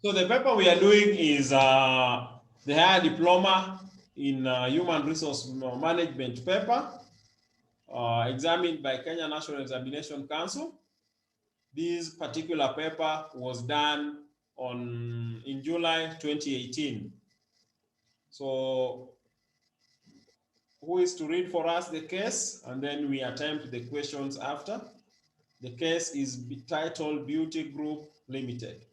So the paper we are doing is the higher diploma in human resource management paper, examined by Kenya National Examination Council. This particular paper was done in July 2018. So who is to read for us the case, and then we attempt the questions after. The case is titled Beauty Group Limited.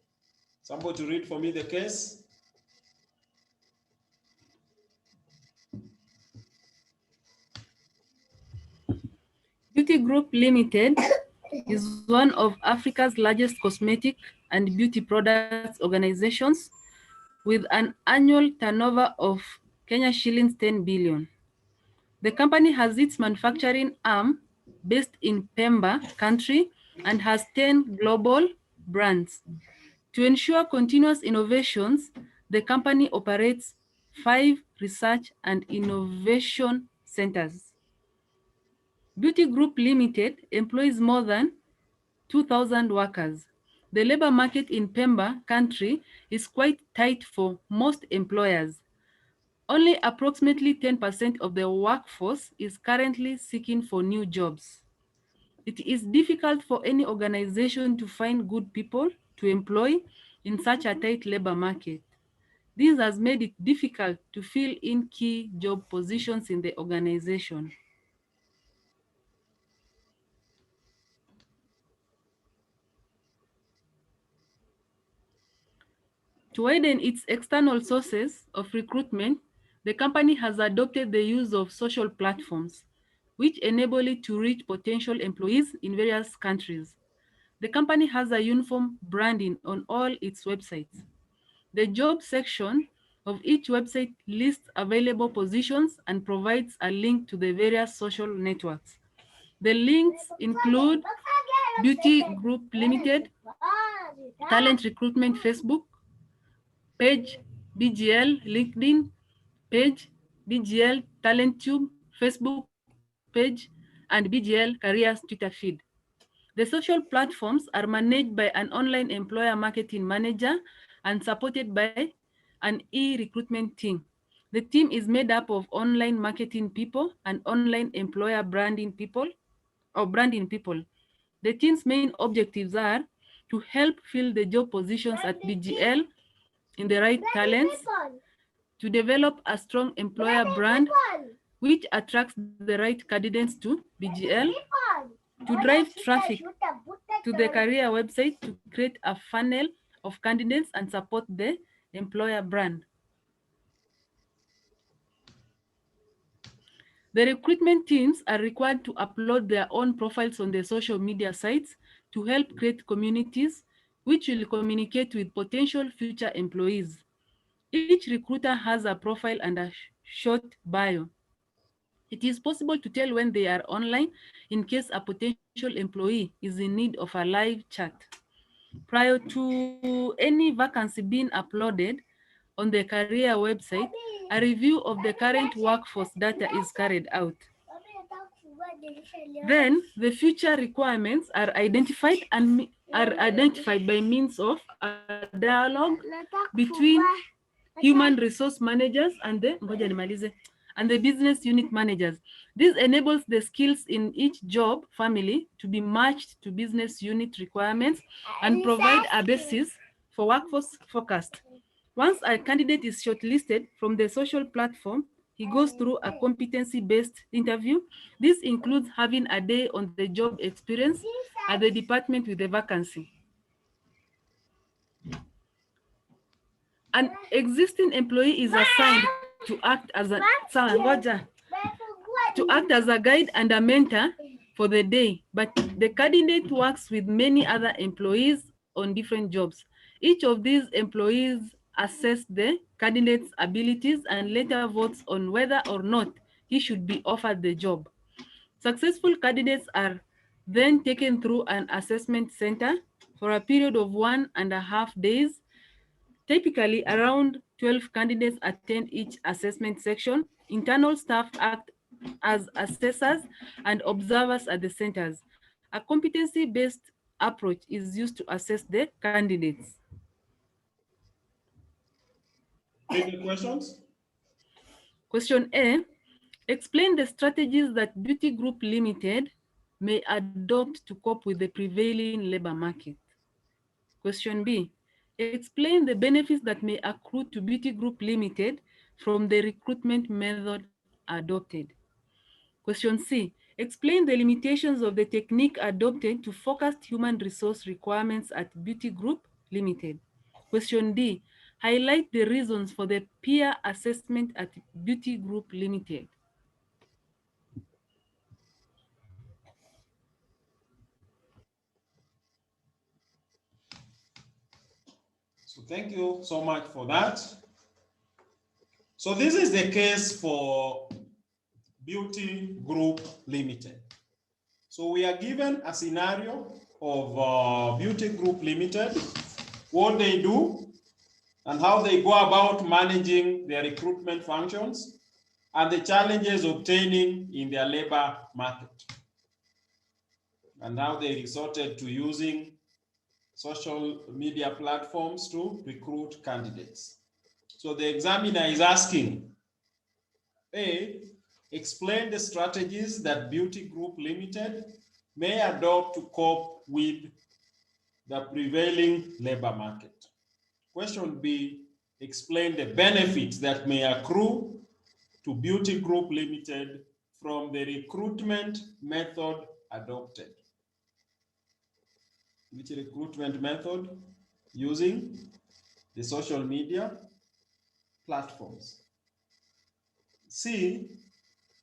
Somebody to read for me the case. Beauty Group Limited is one of Africa's largest cosmetic and beauty products organizations with an annual turnover of Kenya shillings 10 billion. The company has its manufacturing arm based in Pemba country and has 10 global brands. To ensure continuous innovations, the company operates 5 research and innovation centers. Beauty Group Limited employs more than 2,000 workers. The labor market in Pemba country is quite tight for most employers. Only approximately 10% of the workforce is currently seeking for new jobs. It is difficult for any organization to find good people to employ in such a tight labor market. This has made it difficult to fill in key job positions in the organization. To widen its external sources of recruitment, the company has adopted the use of social platforms, which enable it to reach potential employees in various countries. The company has a uniform branding on all its websites. The job section of each website lists available positions and provides a link to the various social networks. The links include Beauty Group Limited, Talent Recruitment Facebook, page BGL LinkedIn page, BGL Talent Tube Facebook page, and BGL Careers Twitter feed. The social platforms are managed by an online employer marketing manager and supported by an e-recruitment team. The team is made up of online marketing people and online employer branding people or branding people. The team's main objectives are to help fill the job positions at BGL in the right talents, to develop a strong employer brand which attracts the right candidates to BGL, to drive traffic to the career website to create a funnel of candidates and support the employer brand. The recruitment teams are required to upload their own profiles on their social media sites to help create communities which will communicate with potential future employees. Each recruiter has a profile and a short bio. It is possible to tell when they are online in case a potential employee is in need of a live chat. Prior to any vacancy being uploaded on the career website, a review of the current workforce data is carried out. Then the future requirements are identified by means of a dialogue between human resource managers and the business unit managers. This enables the skills in each job family to be matched to business unit requirements and provide a basis for workforce forecast. Once a candidate is shortlisted from the social platform, he goes through a competency-based interview. This includes having a day on the job experience at the department with the vacancy. An existing employee is assigned to act as a guide and a mentor for the day, but the candidate works with many other employees on different jobs. Each of these employees assess the candidate's abilities and later votes on whether or not he should be offered the job. Successful candidates are then taken through an assessment center for a period of 1.5 days. Typically, around 12 candidates attend each assessment section. Internal staff act as assessors and observers at the centers. A competency-based approach is used to assess the candidates. Read the questions. Question A, explain the strategies that Beauty Group Limited may adopt to cope with the prevailing labor market. Question B, explain the benefits that may accrue to Beauty Group Limited from the recruitment method adopted. Question C, explain the limitations of the technique adopted to focus human resource requirements at Beauty Group Limited. Question D, highlight the reasons for the peer assessment at Beauty Group Limited. So thank you so much for that. So this is the case for Beauty Group Limited. So we are given a scenario of Beauty Group Limited, what they do and how they go about managing their recruitment functions and the challenges obtaining in their labor market, and how they resorted to using social media platforms to recruit candidates. So the examiner is asking, A, explain the strategies that Beauty Group Limited may adopt to cope with the prevailing labor market. Question B, explain the benefits that may accrue to Beauty Group Limited from the recruitment method adopted. Which recruitment method? Using the social media platforms. C,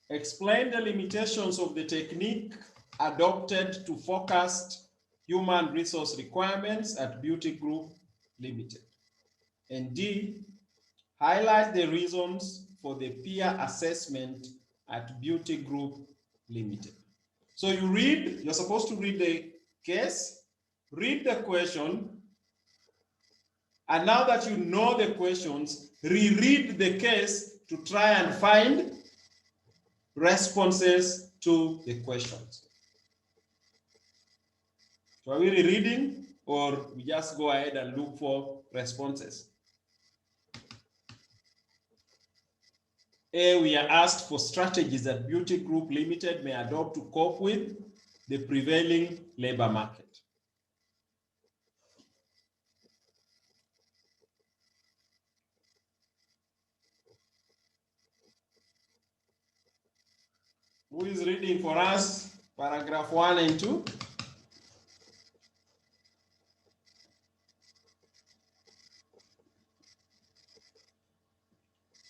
explain the limitations of the technique adopted to focus human resource requirements at Beauty Group Limited. And D, highlight the reasons for the peer assessment at Beauty Group Limited. So you're supposed to read the case, read the question, and now that you know the questions, reread the case to try and find responses to the questions. So are we rereading, or we just go ahead and look for responses? A, we are asked for strategies that Beauty Group Limited may adopt to cope with the prevailing labor market. Who is reading for us paragraph 1 and 2?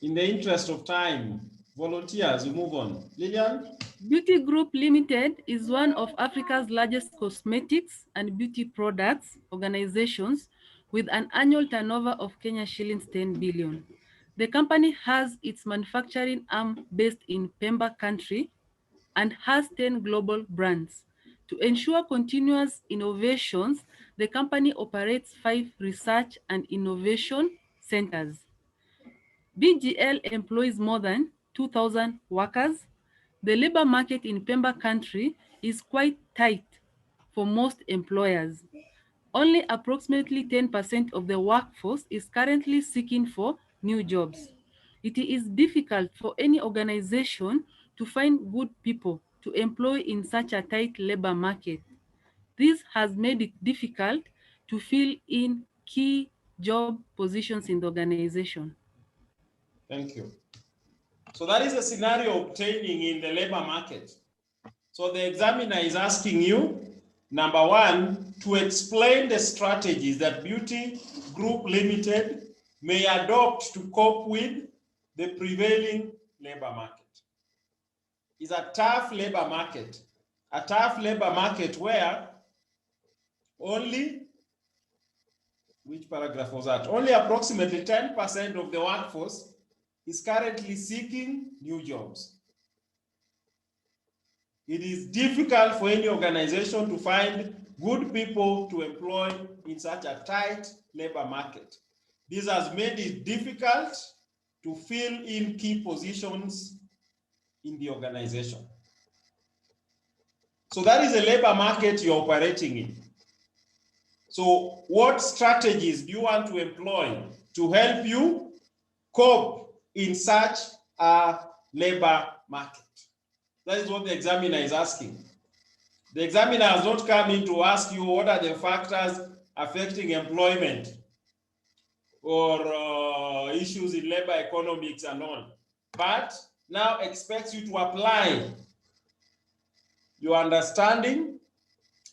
In the interest of time, volunteers, we move on. Lillian? Beauty Group Limited is one of Africa's largest cosmetics and beauty products organizations with an annual turnover of Kenya shillings 10 billion. The company has its manufacturing arm based in Pemba country and has 10 global brands. To ensure continuous innovations, the company operates 5 research and innovation centers. BGL employs more than 2,000 workers. The labor market in Pemba country is quite tight for most employers. Only approximately 10% of the workforce is currently seeking for new jobs. It is difficult for any organization to find good people to employ in such a tight labor market. This has made it difficult to fill in key job positions in the organization. Thank you. So that is a scenario obtaining in the labor market. So the examiner is asking you, number 1, to explain the strategies that Beauty Group Limited may adopt to cope with the prevailing labor market. It's a tough labor market where only, which paragraph was that? Only approximately 10% of the workforce is currently seeking new jobs. It is difficult for any organization to find good people to employ in such a tight labor market. This has made it difficult to fill in key positions in the organization. So that is the labor market you're operating in. So what strategies do you want to employ to help you cope in such a labor market? That is what the examiner is asking. The examiner has not come in to ask you what are the factors affecting employment or issues in labor economics and all, but now expects you to apply your understanding,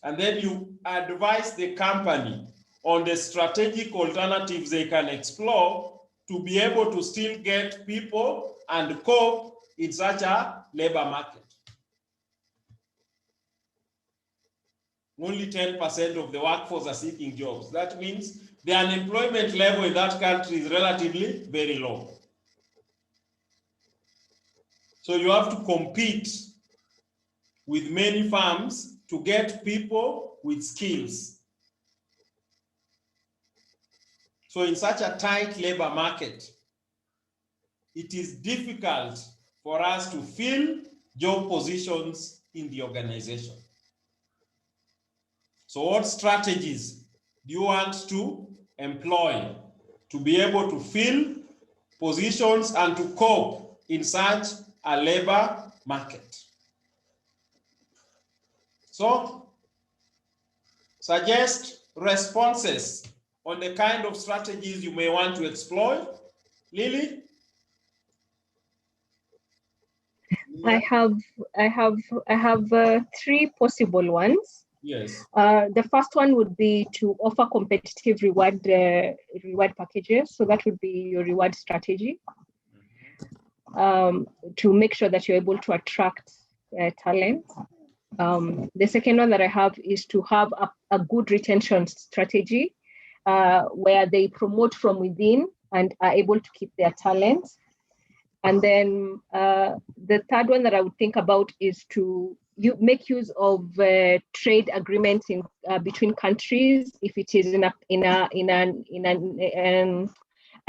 and then you advise the company on the strategic alternatives they can explore to be able to still get people and cope in such a labor market. Only 10% of the workforce are seeking jobs. That means the unemployment level in that country is relatively very low. So you have to compete with many firms to get people with skills. So in such a tight labor market, it is difficult for us to fill job positions in the organization. So what strategies do you want to employ to be able to fill positions and to cope in such a labor market? So suggest responses on the kind of strategies you may want to explore. Lily? I have three possible ones. Yes. The first one would be to offer competitive reward packages. So that would be your reward strategy, to make sure that you're able to attract talent. The second one that I have is to have a good retention strategy, where they promote from within and are able to keep their talent. And then the third one that I would think about is to make use of trade agreements in between countries. If it is an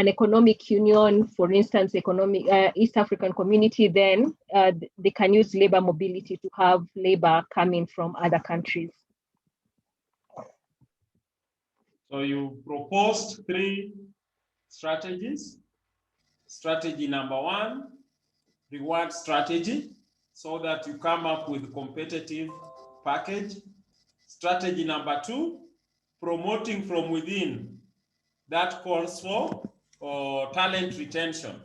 economic union, for instance, East African community, then they can use labor mobility to have labor coming from other countries. So you proposed three strategies. Strategy number one, reward strategy, so that you come up with competitive package. Strategy number two, promoting from within. That calls for talent retention.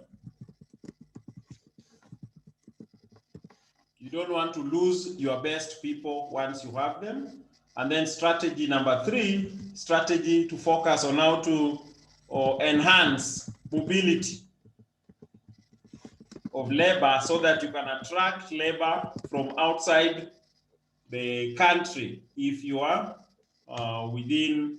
You don't want to lose your best people once you have them. And then strategy number three, strategy to focus on how to enhance mobility of labor so that you can attract labor from outside the country if you are within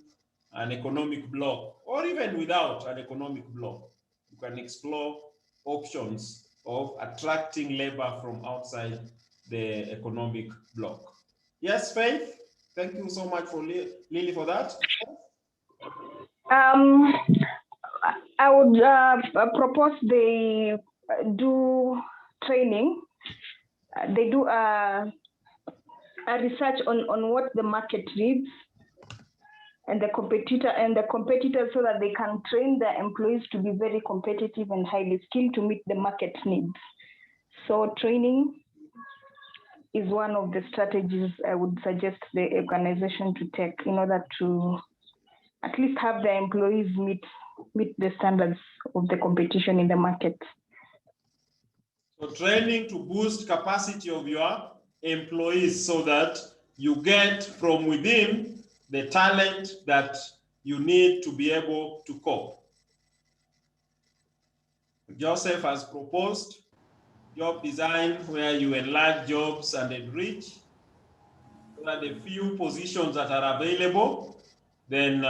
an economic bloc, or even without an economic bloc. You can explore options of attracting labor from outside the economic bloc. Yes, Faith? Thank you so much for Lily for that. I would propose they do training. They do a research on what the market needs and the competitors, so that they can train their employees to be very competitive and highly skilled to meet the market needs. So training is one of the strategies I would suggest the organization to take in order to at least have their employees meet the standards of the competition in the market. So training to boost capacity of your employees so that you get from within the talent that you need to be able to cope. Joseph has proposed job design where you enlarge jobs and enrich, so that the few positions that are available, then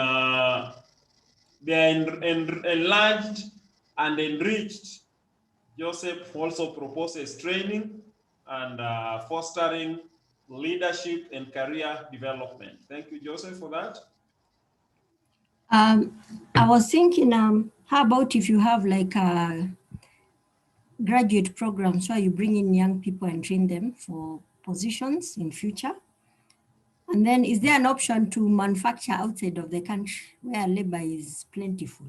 they are enlarged and enriched. Joseph also proposes training and fostering leadership and career development. Thank you, Joseph, for that. I was thinking, how about if you have like a graduate programs where you bring in young people and train them for positions in future? And then is there an option to manufacture outside of the country where labor is plentiful?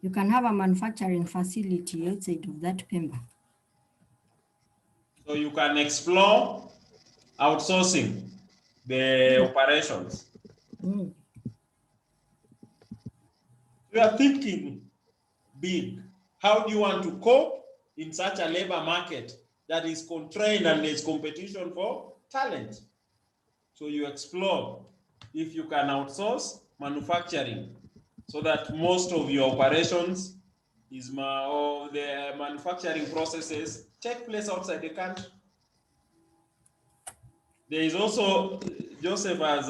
You can have a manufacturing facility outside of that Pemba. So you can explore outsourcing the operations. Mm. We are thinking big. How do you want to cope in such a labor market that is constrained and there's competition for talent? So you explore if you can outsource manufacturing so that most of your operations or the manufacturing processes take place outside the country. There is also, Joseph has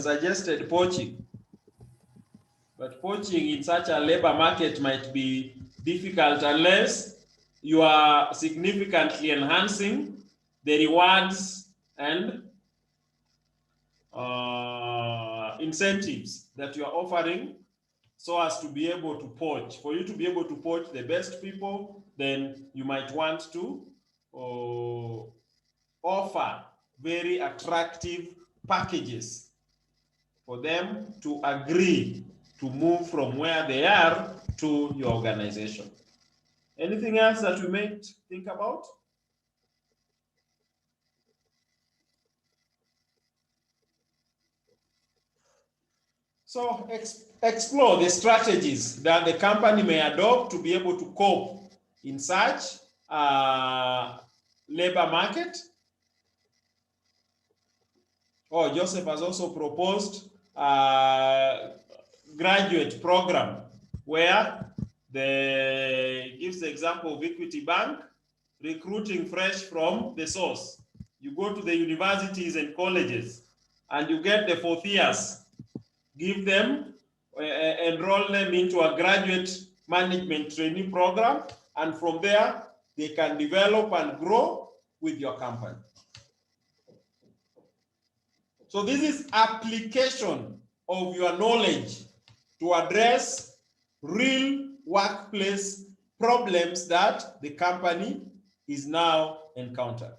suggested poaching. But poaching in such a labor market might be difficult unless you are significantly enhancing the rewards and incentives that you are offering so as to be able to poach. For you to be able to poach the best people, then you might want to offer very attractive packages for them to agree to move from where they are to your organization. Anything else that we might think about? So explore the strategies that the company may adopt to be able to cope in such labor market. Joseph has also proposed a graduate program where gives the example of Equity Bank recruiting fresh from the source. You go to the universities and colleges and you get the fourth years, give them, enroll them into a graduate management training program, and from there they can develop and grow with your company. So this is application of your knowledge to address real workplace problems that the company is now encountering.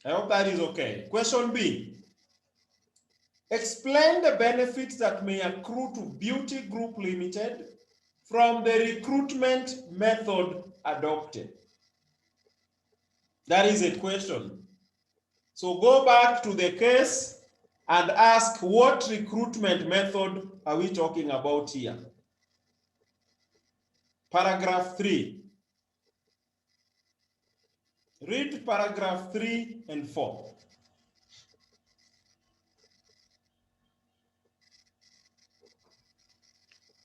I hope that is okay. Question B. Explain the benefits that may accrue to Beauty Group Limited from the recruitment method adopted. That is a question. So go back to the case and ask, what recruitment method are we talking about here? Paragraph 3. Read paragraph 3 and 4.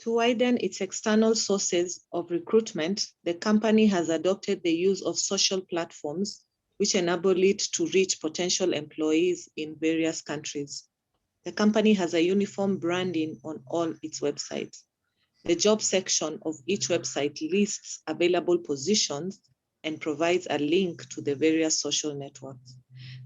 To widen its external sources of recruitment, the company has adopted the use of social platforms which enable it to reach potential employees in various countries. The company has a uniform branding on all its websites. The job section of each website lists available positions and provides a link to the various social networks.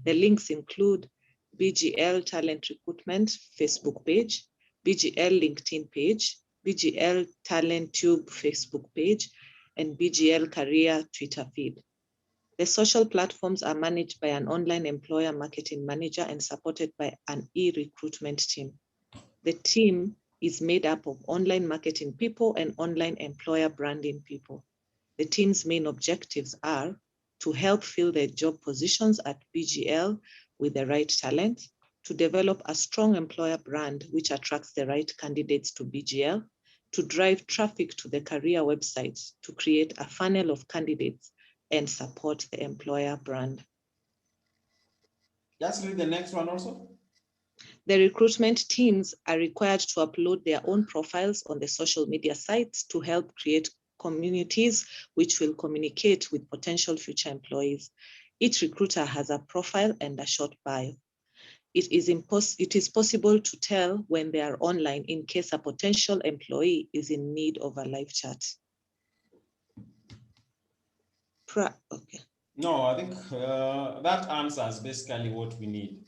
The links include BGL Talent Recruitment Facebook page, BGL LinkedIn page, BGL Talent Tube Facebook page, and BGL Career Twitter feed. The social platforms are managed by an online employer marketing manager and supported by an e-recruitment team. The team is made up of online marketing people and online employer branding people. The team's main objectives are to help fill the job positions at BGL with the right talent, to develop a strong employer brand which attracts the right candidates to BGL, to drive traffic to the career websites, to create a funnel of candidates, and support the employer brand. Just read the next one also. The recruitment teams are required to upload their own profiles on the social media sites to help create communities which will communicate with potential future employees. Each recruiter has a profile and a short bio. It is possible to tell when they are online in case a potential employee is in need of a live chat. Okay. No, I think that answers basically what we need.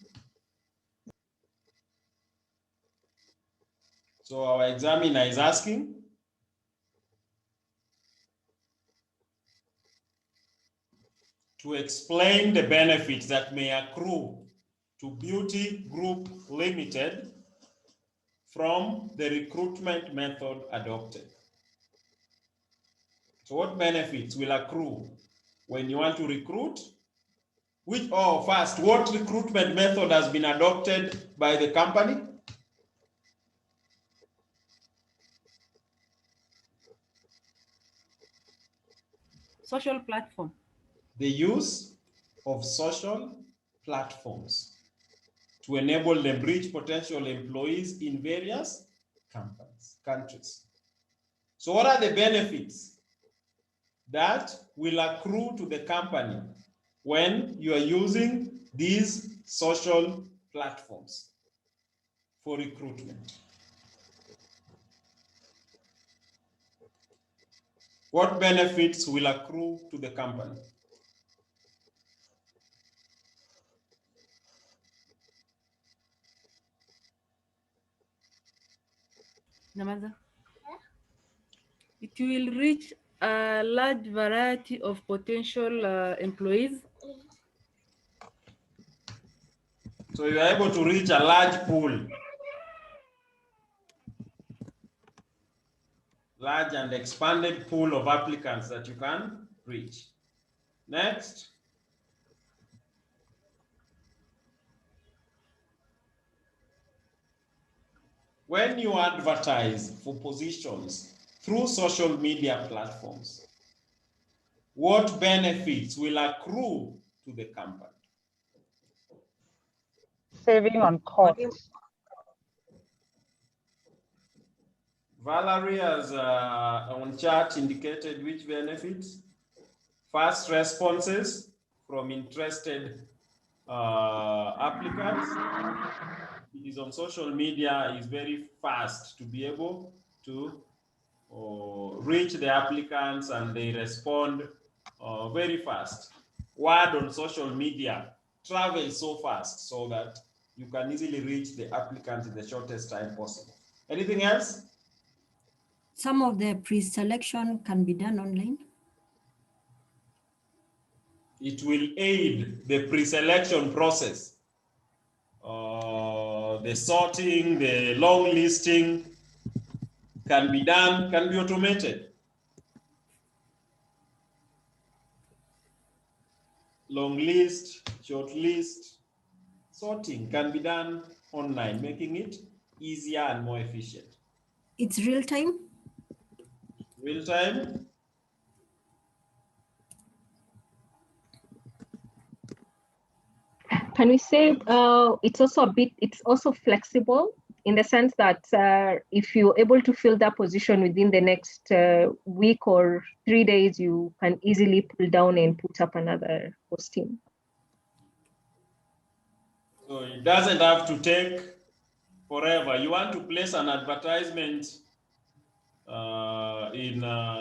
So our examiner is asking, to explain the benefits that may accrue to Beauty Group Limited from the recruitment method adopted. So what benefits will accrue when you want to recruit? First, what recruitment method has been adopted by the company? Social platform. The use of social platforms to enable them reach potential employees in various countries. So what are the benefits that will accrue to the company when you are using these social platforms for recruitment? What benefits will accrue to the company? Namaza. It will reach a large variety of potential employees. So you are able to reach a large pool, large and expanded pool of applicants that you can reach. Next. When you advertise for positions through social media platforms, what benefits will accrue to the company? Saving on costs. Valerie has on chart indicated which benefits. Fast responses from interested applicants. It is on social media, is very fast to be able to reach the applicants, and they respond very fast. Word on social media travels so fast so that you can easily reach the applicant in the shortest time possible. Anything else? Some of the pre-selection can be done online. It will aid the pre-selection process. The sorting, the long listing can be done, can be automated. Long list, short list, sorting can be done online, making it easier and more efficient. It's real time? Real time? Can we say it's also flexible in the sense that if you're able to fill that position within the next week or 3 days, you can easily pull down and put up another posting? So it doesn't have to take forever. You want to place an advertisement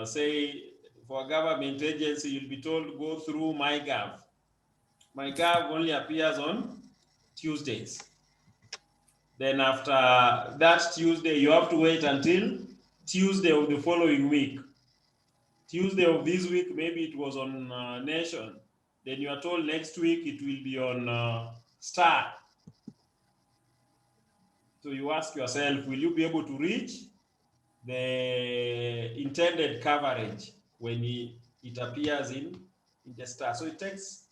say, for a government agency, you'll be told go through MyGov. MyGov only appears on Tuesdays. Then after that Tuesday, you have to wait until Tuesday of the following week. Tuesday of this week, maybe it was on Nation. Then you are told next week it will be on Star. So you ask yourself, will you be able to reach the intended coverage when it appears in the Star? So it takes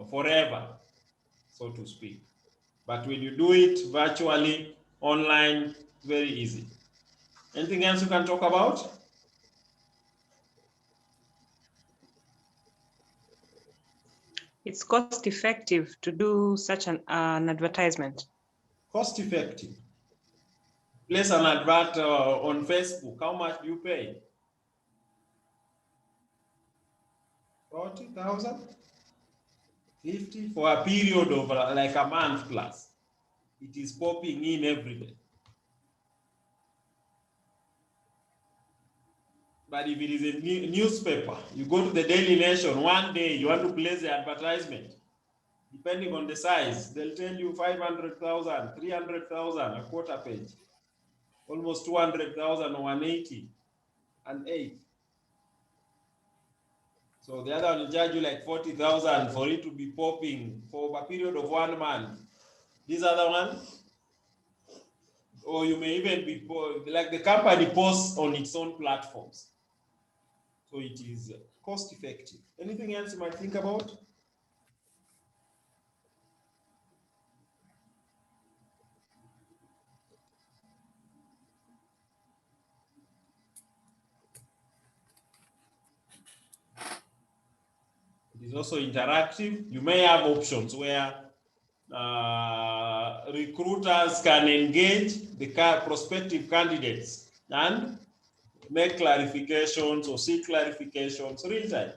forever, so to speak. But when you do it virtually, online, it's very easy. Anything else you can talk about? It's cost effective to do such an advertisement. Cost effective. Place an advert on Facebook. How much do you pay? 40,000? 50 for a period of like a month plus. It is popping in every day. But if it is a newspaper, you go to the Daily Nation, one day you want to place the advertisement, depending on the size, they'll tell you 500,000, 300,000, a quarter page, almost 200,000, 180, and 8. So the other one will charge you like 40,000 for it to be popping for a period of 1 month. This other one, or you may even be like the company posts on its own platforms. So it is cost effective. Anything else you might think about? It is also interactive. You may have options where recruiters can engage the prospective candidates and make clarifications or seek clarifications real time.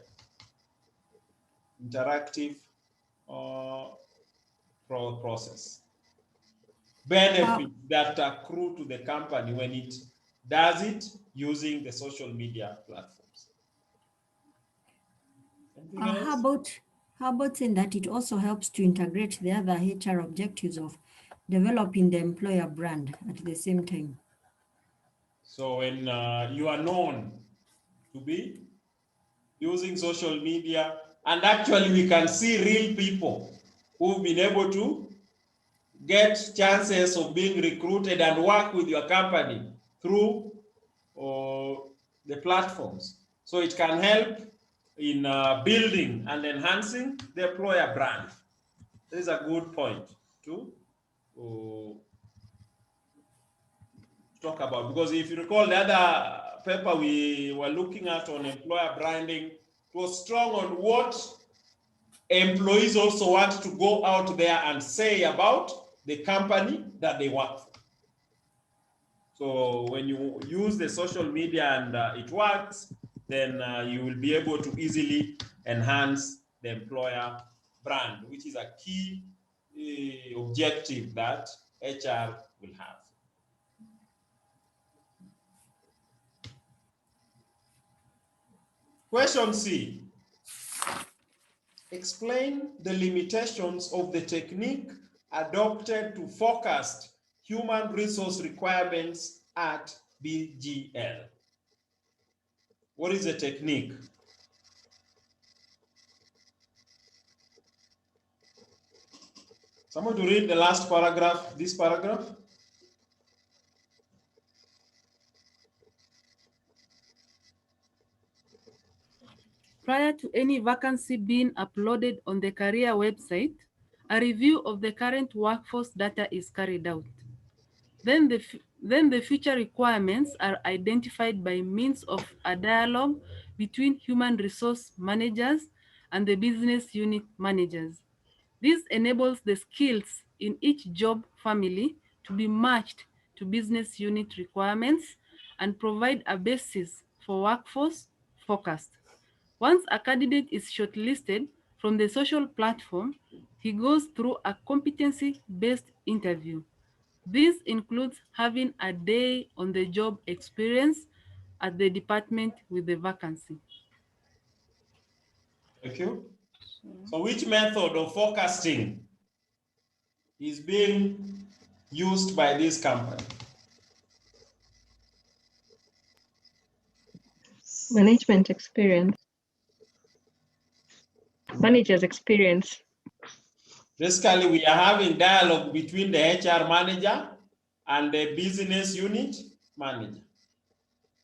Interactive process. Benefits that accrue to the company when it does it using the social media platforms. How about in that it also helps to integrate the other HR objectives of developing the employer brand at the same time? So when you are known to be using social media, and actually we can see real people who've been able to get chances of being recruited and work with your company through the platforms. So it can help in building and enhancing the employer brand. This is a good point to talk about, because if you recall the other paper we were looking at on employer branding, it was strong on what employees also want to go out there and say about the company that they work for. So when you use the social media and it works, then you will be able to easily enhance the employer brand, which is a key objective that HR will have. Question C. Explain the limitations of the technique adopted to forecast human resource requirements at BGL. What is the technique? Someone to read the last paragraph, this paragraph. Prior to any vacancy being uploaded on the career website, a review of the current workforce data is carried out. Then the future requirements are identified by means of a dialogue between human resource managers and the business unit managers. This enables the skills in each job family to be matched to business unit requirements and provide a basis for workforce forecast. Once a candidate is shortlisted from the social platform, he goes through a competency-based interview. This includes having a day on the job experience at the department with the vacancy. Thank you. So which method of forecasting is being used by this company? Management experience. Manager's experience. Basically, we are having dialogue between the HR manager and the business unit manager.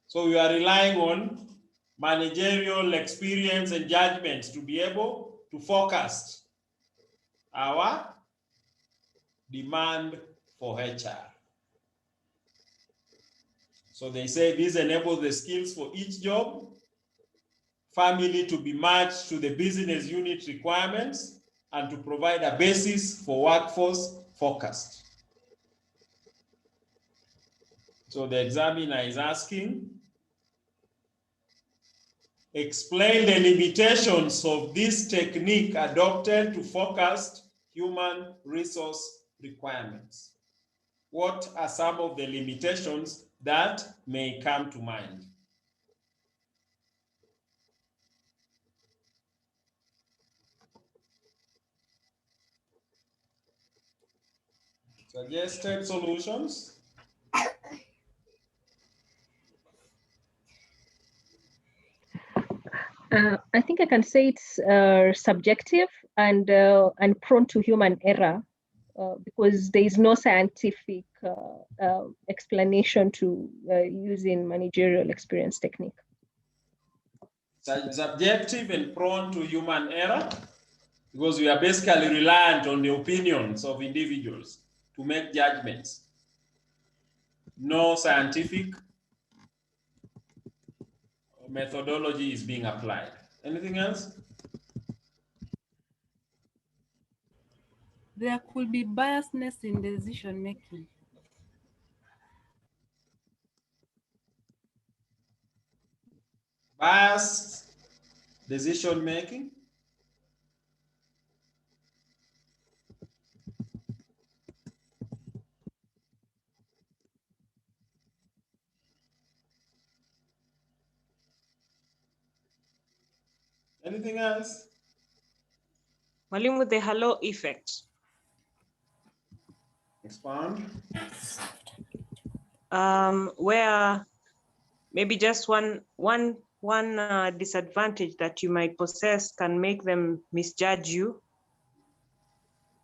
So we are relying on managerial experience and judgment to be able to forecast our demand for HR. So they say this enables the skills for each job family to be matched to the business unit requirements and to provide a basis for workforce forecast. So the examiner is asking, explain the limitations of this technique adopted to forecast human resource requirements. What are some of the limitations that may come to mind? Suggested solutions. I think I can say it's subjective and prone to human error because there is no scientific explanation to using managerial experience technique. Subjective and prone to human error because we are basically reliant on the opinions of individuals to make judgments. No scientific methodology is being applied. Anything else? There could be biasness in decision making. Biased decision making. Anything else? Mwalimu, the halo effect. Expand. Where maybe just one disadvantage that you might possess can make them misjudge you.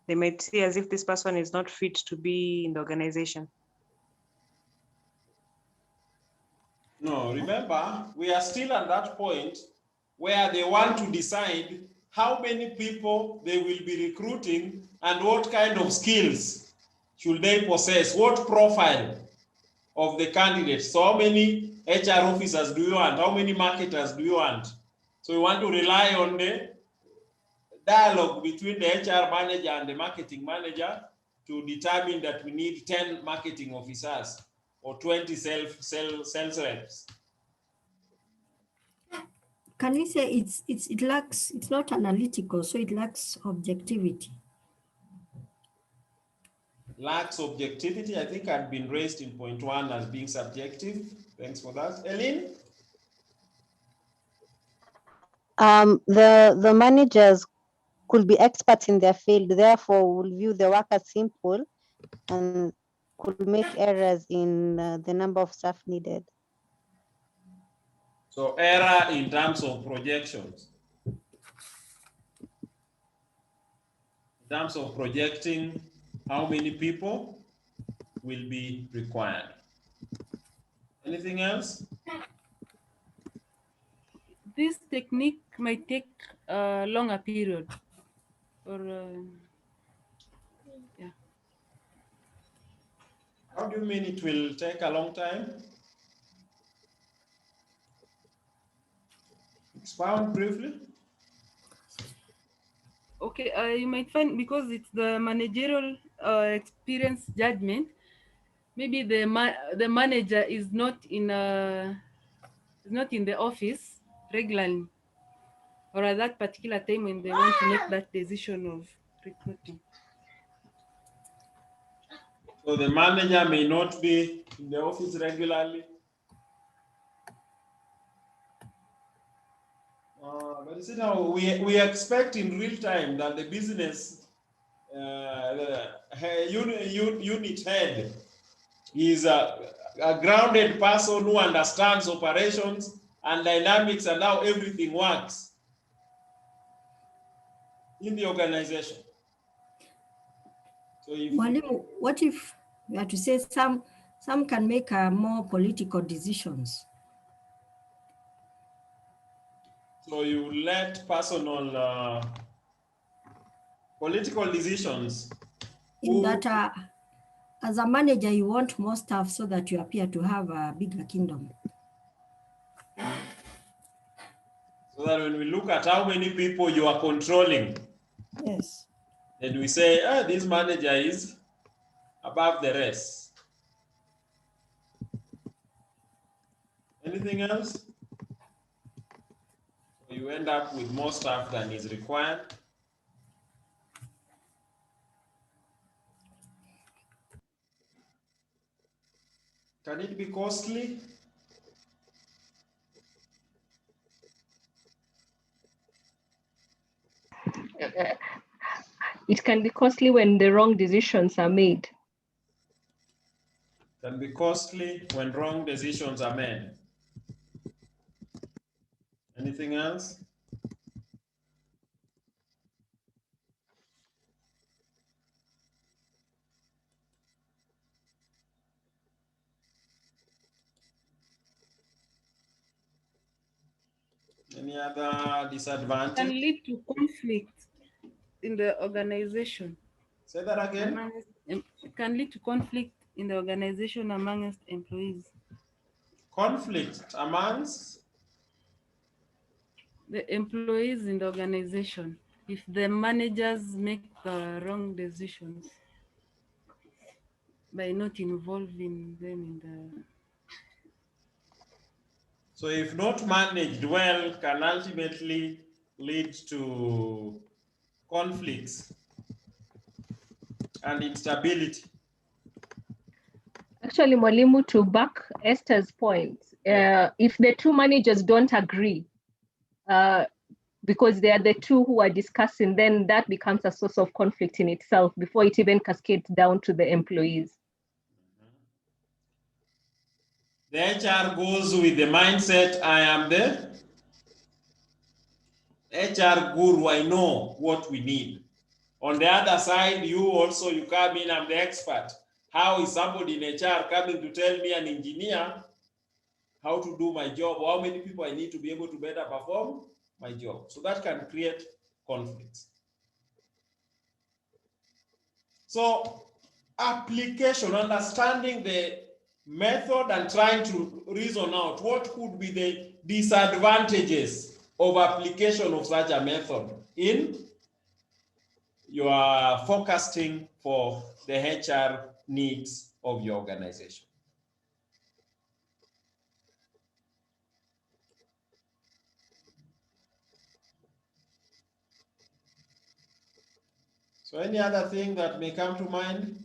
They might see as if this person is not fit to be in the organization. No, remember, we are still at that point where they want to decide how many people they will be recruiting and what kind of skills should they possess, what profile of the candidates. So how many HR officers do you want? How many marketers do you want? So we want to rely on the dialogue between the HR manager and the marketing manager to determine that we need 10 marketing officers or 20 sales reps. Can we say it lacks, it's not analytical, so it lacks objectivity? Lacks objectivity, I think had been raised in point 1 as being subjective. Thanks for that. Eileen? The managers could be experts in their field, therefore will view the work as simple and could make errors in the number of staff needed. So error in terms of projections. In terms of projecting how many people will be required. Anything else? This technique might take a longer period or yeah. How do you mean it will take a long time? Expound briefly. Okay, you might find because it's the managerial experience judgment. Maybe the manager is not in the office regularly, or at that particular time when they want to make that decision of recruiting. So the manager may not be in the office regularly. But you see now, we expect in real time that the business unit head is a grounded person who understands operations and dynamics and how everything works in the organization. So if, what if you have to say some can make more political decisions? so you let personal political decisions. In that as a manager, you want more staff so that you appear to have a bigger kingdom. So that when we look at how many people you are controlling, yes, then we say, this manager is above the rest. Anything else? So you end up with more staff than is required. Can it be costly? It can be costly when the wrong decisions are made. Can be costly when wrong decisions are made. Anything else? Any other Can disadvantage? lead to conflict in the organization. Say that again. It can lead to conflict in the organization amongst employees. Conflict amongst The employees in the organization, if the managers make the wrong decisions by not involving them in the... So if not managed well, can ultimately lead to conflicts and instability. Actually, Mwalimu, to back Esther's point, if the two managers don't agree, because they are the two who are discussing, then that becomes a source of conflict in itself before it even cascades down to the employees. The HR goes with the mindset, I am the HR guru, I know what we need. On the other side, you come in, I'm the expert. How is somebody in HR coming to tell me, an engineer, how to do my job, or how many people I need to be able to better perform my job? So that can create conflicts. So application, understanding the method and trying to reason out what could be the disadvantages of application of such a method in your forecasting for the HR needs of your organization. So any other thing that may come to mind?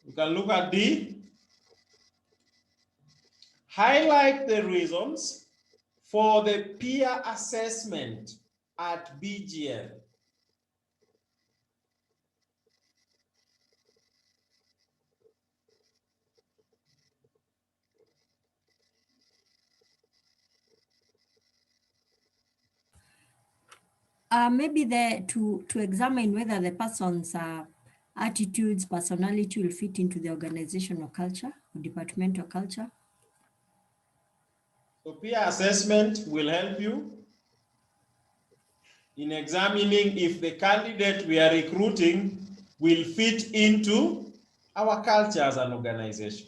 We can look at D. Highlight the reasons for the peer assessment at BGL. Maybe to examine whether the person's attitudes, personality will fit into the organizational culture or departmental culture. So peer assessment will help you in examining if the candidate we are recruiting will fit into our culture as an organization.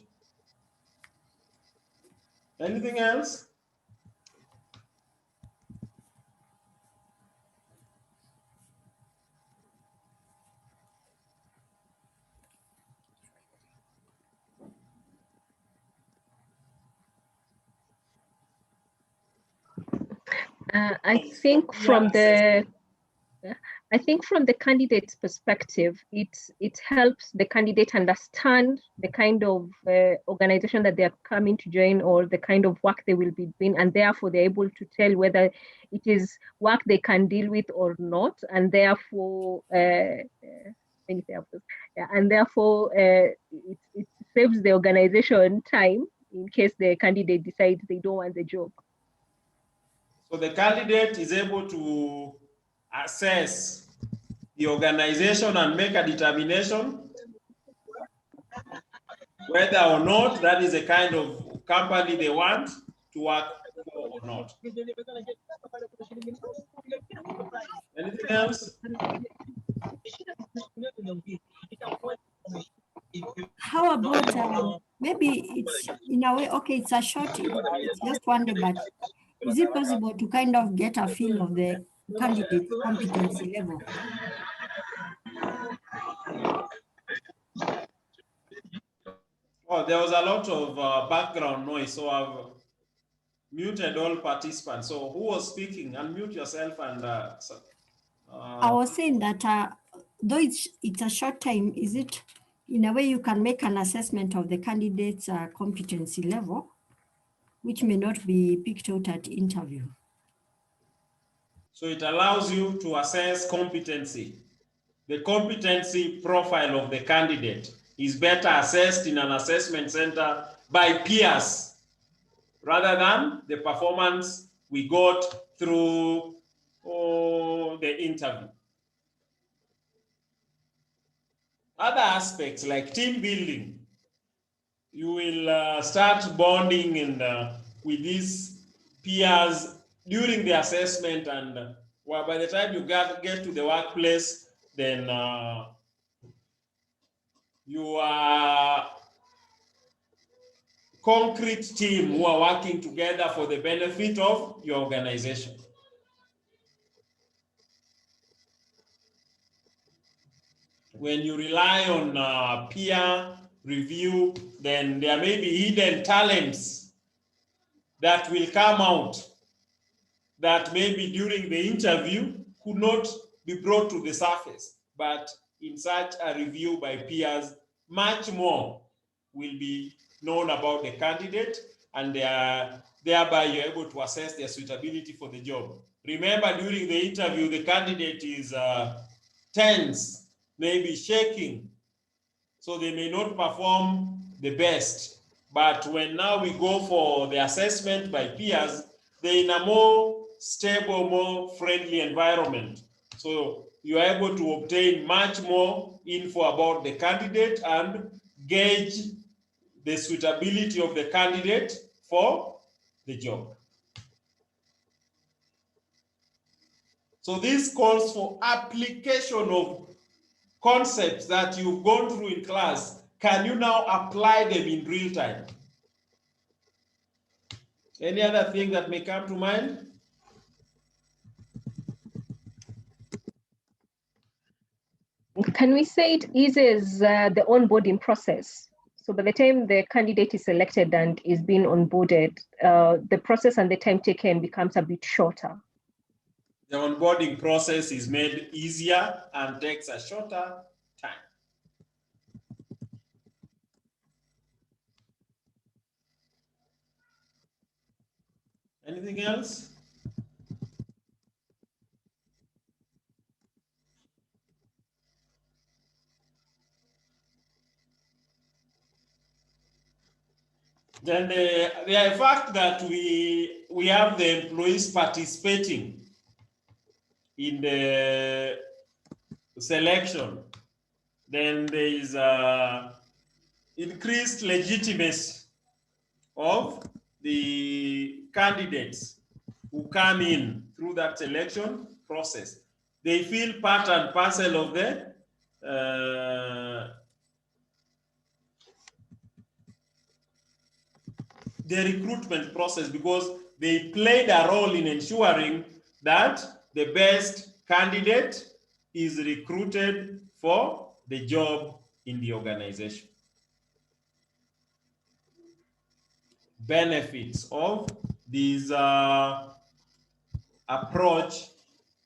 Anything else? I think from the candidate's perspective, it helps the candidate understand the kind of organization that they are coming to join or the kind of work they will be doing, and therefore they're able to tell whether it is work they can deal with or not, and therefore it saves the organization time in case the candidate decides they don't want the job. So the candidate is able to assess the organization and make a determination whether or not that is the kind of company they want to work for or not. Anything else? How about maybe it's in a way, okay, it's a short, it's just one day, but is it possible to kind of get a feel of the candidate's competency level? Oh, there was a lot of background noise, so I've muted all participants. So who was speaking? Unmute yourself and I was saying that though it's a short time, is it in a way you can make an assessment of the candidate's competency level, which may not be picked out at interview? So it allows you to assess competency. The competency profile of the candidate is better assessed in an assessment center by peers rather than the performance we got through the interview. Other aspects like team building, you will start bonding with these peers during the assessment, and well, by the time you get to the workplace, then you are concrete team who are working together for the benefit of your organization. When you rely on peer review, then there may be hidden talents that will come out that maybe during the interview could not be brought to the surface, but in such a review by peers, much more will be known about the candidate, and thereby you're able to assess their suitability for the job. Remember, during the interview, the candidate is tense, maybe shaking, so they may not perform the best. But when now we go for the assessment by peers, they're in a more stable, more friendly environment. So you are able to obtain much more info about the candidate and gauge the suitability of the candidate for the job. So this calls for application of concepts that you've gone through in class. Can you now apply them in real time? Any other thing that may come to mind? Can we say it eases the onboarding process? So by the time the candidate is selected and is being onboarded, the process and the time taken becomes a bit shorter. The onboarding process is made easier and takes a shorter time. Anything else? Then the fact that we have the employees participating in the selection, then there is increased legitimacy of the candidates who come in through that selection process. They feel part and parcel of the recruitment process, because they played a role in ensuring that the best candidate is recruited for the job in the organization. Benefits of this approach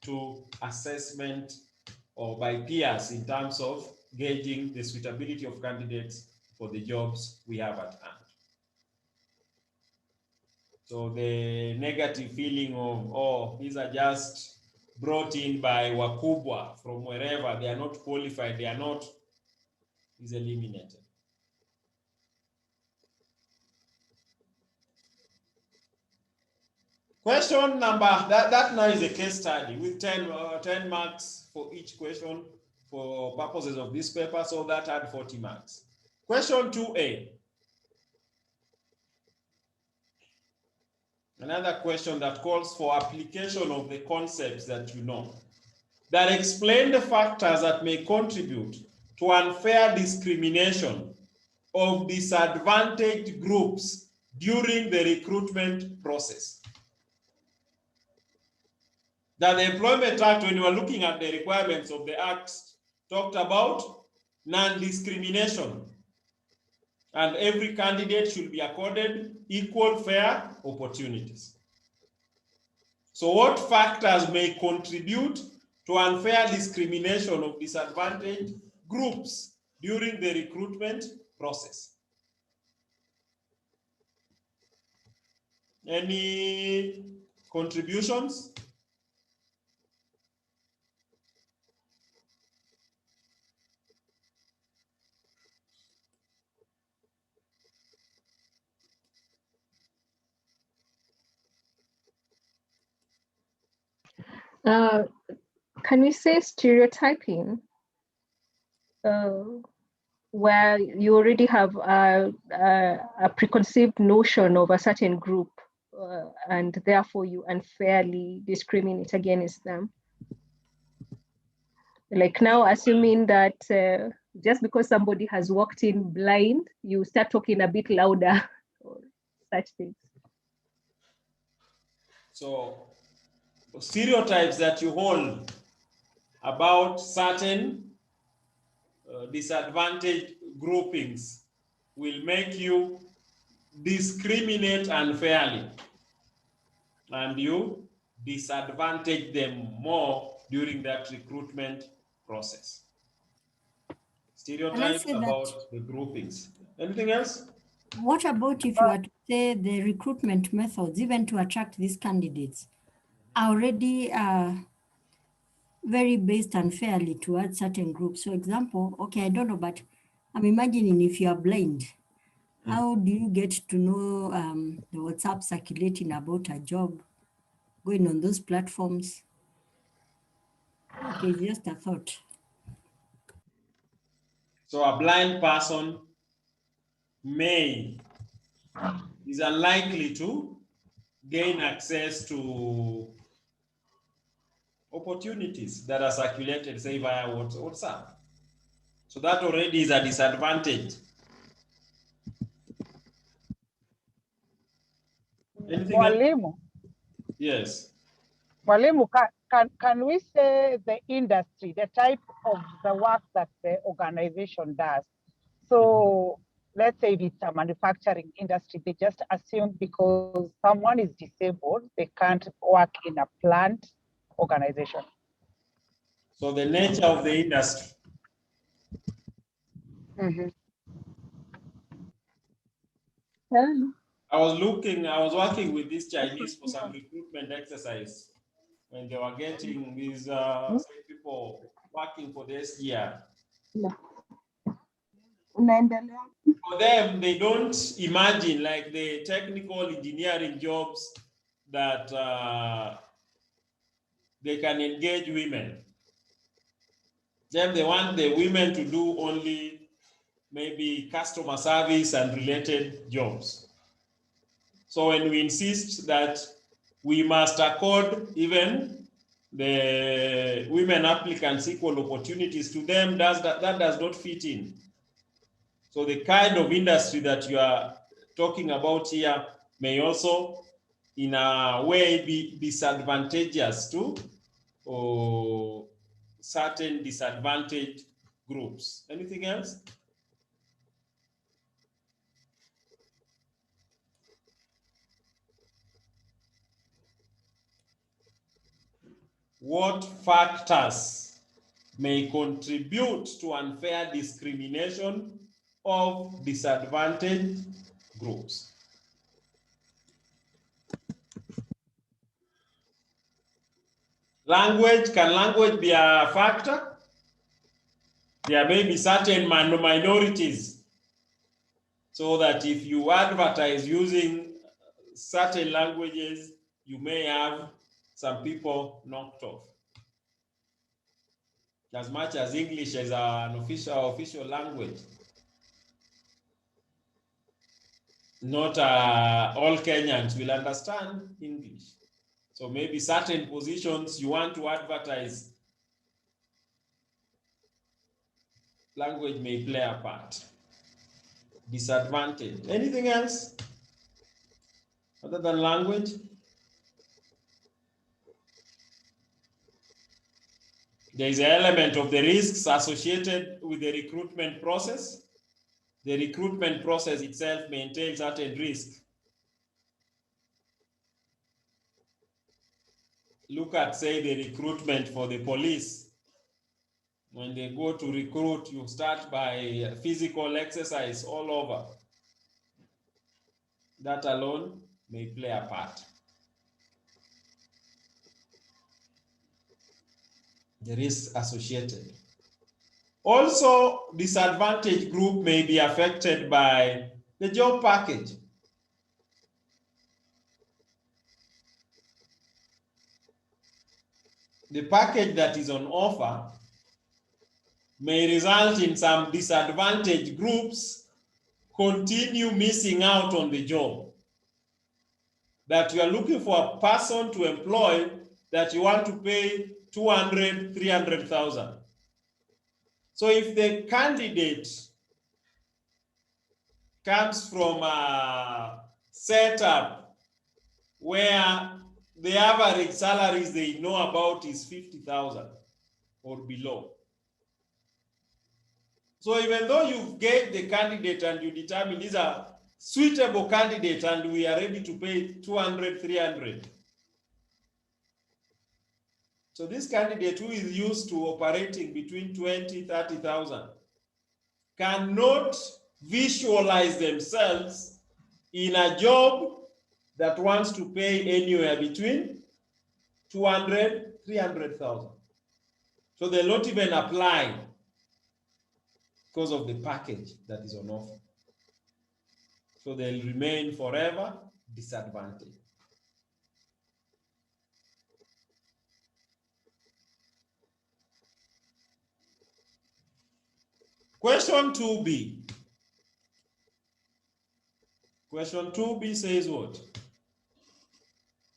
to assessment or by peers in terms of gauging the suitability of candidates for the jobs we have at hand. So the negative feeling of, oh, these are just brought in by wakubwa from wherever, they are not qualified, they are not, is eliminated. Question number, that now is a case study with 10 marks for each question for purposes of this paper, so that had 40 marks. Question 2A. Another question that calls for application of the concepts that you know, that explain the factors that may contribute to unfair discrimination of disadvantaged groups during the recruitment process. That the Employment Act, when you are looking at the requirements of the Act, talked about non-discrimination. And every candidate should be accorded equal fair opportunities. So what factors may contribute to unfair discrimination of disadvantaged groups during the recruitment process? Any contributions? Can we say stereotyping? Where you already have a preconceived notion of a certain group, and therefore you unfairly discriminate against them. Like now, assuming that just because somebody has walked in blind, you start talking a bit louder or such things. So stereotypes that you hold about certain disadvantaged groupings will make you discriminate unfairly, and you disadvantage them more during that recruitment process. Stereotypes about the groupings. Anything else? What about if you are to say the recruitment methods, even to attract these candidates, are already very based unfairly towards certain groups? For example, okay, I don't know, but I'm imagining if you are blind, how do you get to know the WhatsApp circulating about a job going on those platforms? Okay, just a thought. So a blind person is unlikely to gain access to opportunities that are circulated, say, via WhatsApp. So that already is a disadvantage. Anything else? Yes. Mwalimu, can we say the industry, the type of the work that the organization does? So let's say if it's a manufacturing industry, they just assume because someone is disabled, they can't work in a plant organization. So the nature of the industry. I was working with these Chinese for some recruitment exercise when they were getting these people working for this year. For them, they don't imagine like the technical engineering jobs that they can engage women. Then they want the women to do only maybe customer service and related jobs. So when we insist that we must accord even the women applicants equal opportunities to them, that does not fit in. So the kind of industry that you are talking about here may also in a way be disadvantageous to certain disadvantaged groups. Anything else? What factors may contribute to unfair discrimination of disadvantaged groups? Language, can language be a factor? There may be certain minorities, so that if you advertise using certain languages, you may have some people knocked off. As much as English is an official language, not all Kenyans will understand English. So maybe certain positions you want to advertise, language may play a part. Disadvantage. Anything else other than language? There is an element of the risks associated with the recruitment process. The recruitment process itself may entail certain risks. Look at, say, the recruitment for the police. When they go to recruit, you start by physical exercise all over. That alone may play a part. The risks associated. Also, disadvantaged group may be affected by the job package. the package that is on offer may result in some disadvantaged groups continue missing out on the job. That you are looking for a person to employ that you want to pay 200, 300,000. So if the candidate comes from a setup where the average salaries they know about is 50,000 or below. So even though you gauge the candidate and you determine these are suitable candidates and we are ready to pay 200, 300. So this candidate who is used to operating between 20, 30,000 cannot visualize themselves in a job that wants to pay anywhere between 200, 300,000. So they'll not even apply because of the package that is on offer. So they'll remain forever disadvantaged. Question 2B. Question 2B says what?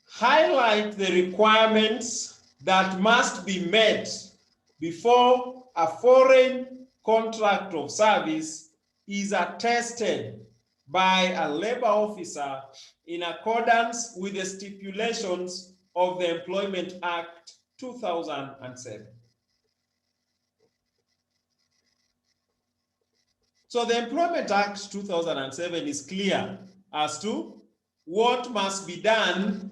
Highlight the requirements that must be met before a foreign contract of service is attested by a labor officer in accordance with the stipulations of the Employment Act 2007. So the Employment Act 2007 is clear as to what must be done,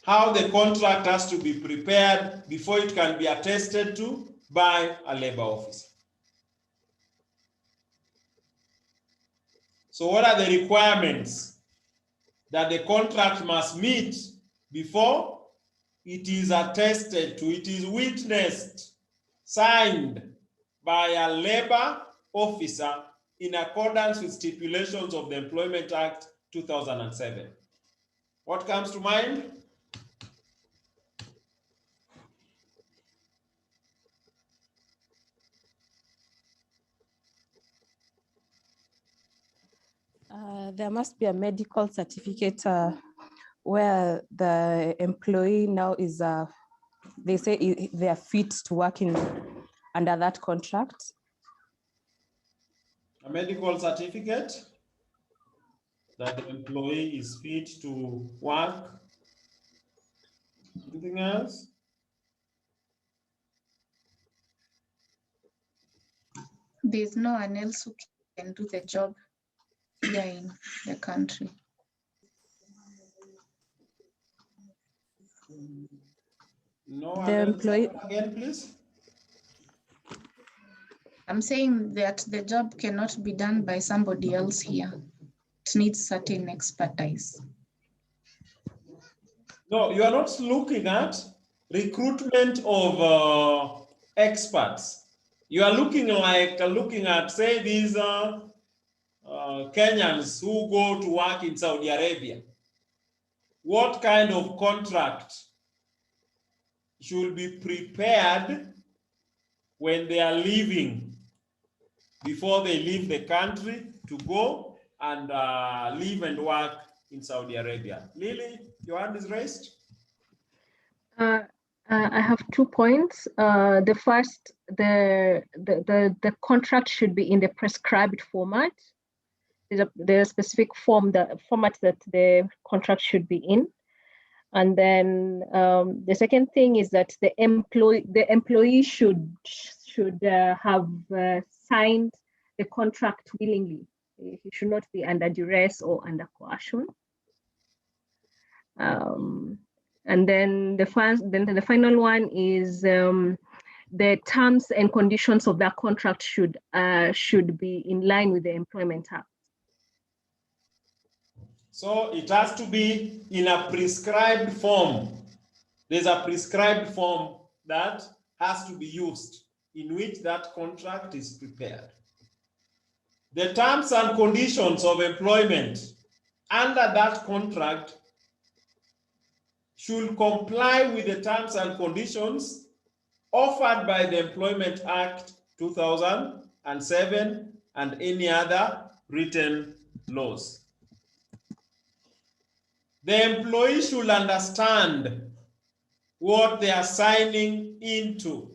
how the contract has to be prepared before it can be attested to by a labor officer. So what are the requirements that the contract must meet before it is attested to, it is witnessed, signed by a labor officer in accordance with stipulations of the Employment Act 2007? What comes to mind? There must be a medical certificate where the employee now is, they say they are fit to work under that contract. A medical certificate that the employee is fit to work. Anything else? There's no one else who can do the job here in the country. No one The else. employee Again, please. I'm saying that the job cannot be done by somebody else here. It needs certain expertise. No, you are not looking at recruitment of experts. You are looking at, say, these Kenyans who go to work in Saudi Arabia. What kind of contract should be prepared when they are leaving, before they leave the country to go and live and work in Saudi Arabia? Lily, your hand is raised. I have 2 points. The first, the contract should be in the prescribed format. There's a specific format that the contract should be in. And then the second thing is that the employee should have signed the contract willingly. He should not be under duress or under coercion. And then the final one is the terms and conditions of that contract should be in line with the Employment Act. So it has to be in a prescribed form. There's a prescribed form that has to be used in which that contract is prepared. The terms and conditions of employment under that contract should comply with the terms and conditions offered by the Employment Act 2007 and any other written laws. The employee should understand what they are signing into,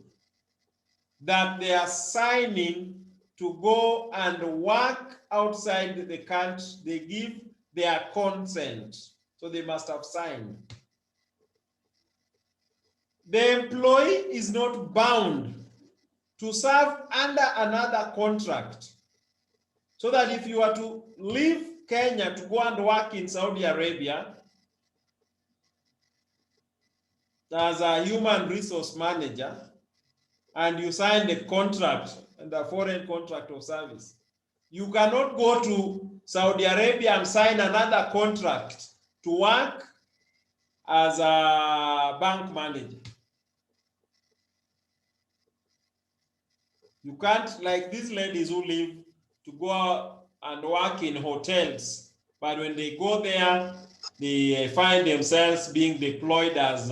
that they are signing to go and work outside the country. They give their consent, so they must have signed. The employee is not bound to serve under another contract, so that if you are to leave Kenya to go and work in Saudi Arabia as a human resource manager, and you sign a contract, and a foreign contract of service, you cannot go to Saudi Arabia and sign another contract to work as a bank manager. You can't, like these ladies who live to go and work in hotels, but when they go there, they find themselves being deployed as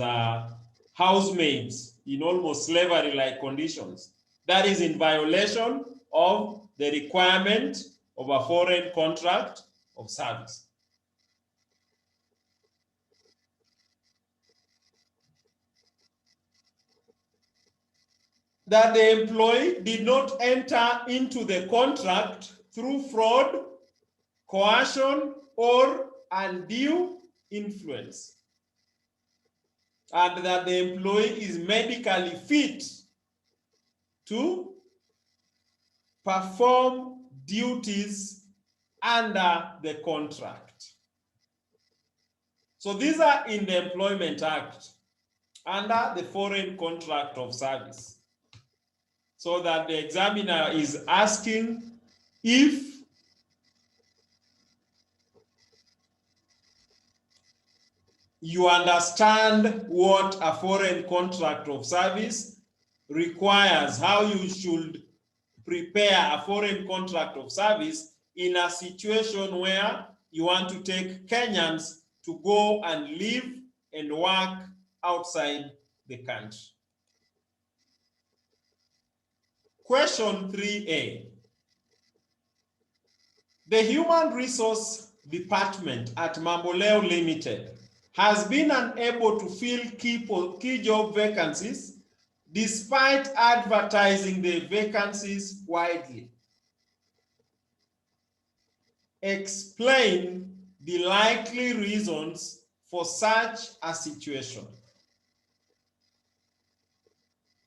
housemaids in almost slavery-like conditions. That is in violation of the requirement of a foreign contract of service. That the employee did not enter into the contract through fraud, coercion, or undue influence, and that the employee is medically fit to perform duties under the contract. So these are in the Employment Act under the Foreign Contract of Service. So that the examiner is asking if you understand what a foreign contract of service requires, how you should prepare a foreign contract of service in a situation where you want to take Kenyans to go and live and work outside the country. Question 3A. The Human Resource Department at Mamboleo Limited has been unable to fill key job vacancies despite advertising the vacancies widely. Explain the likely reasons for such a situation.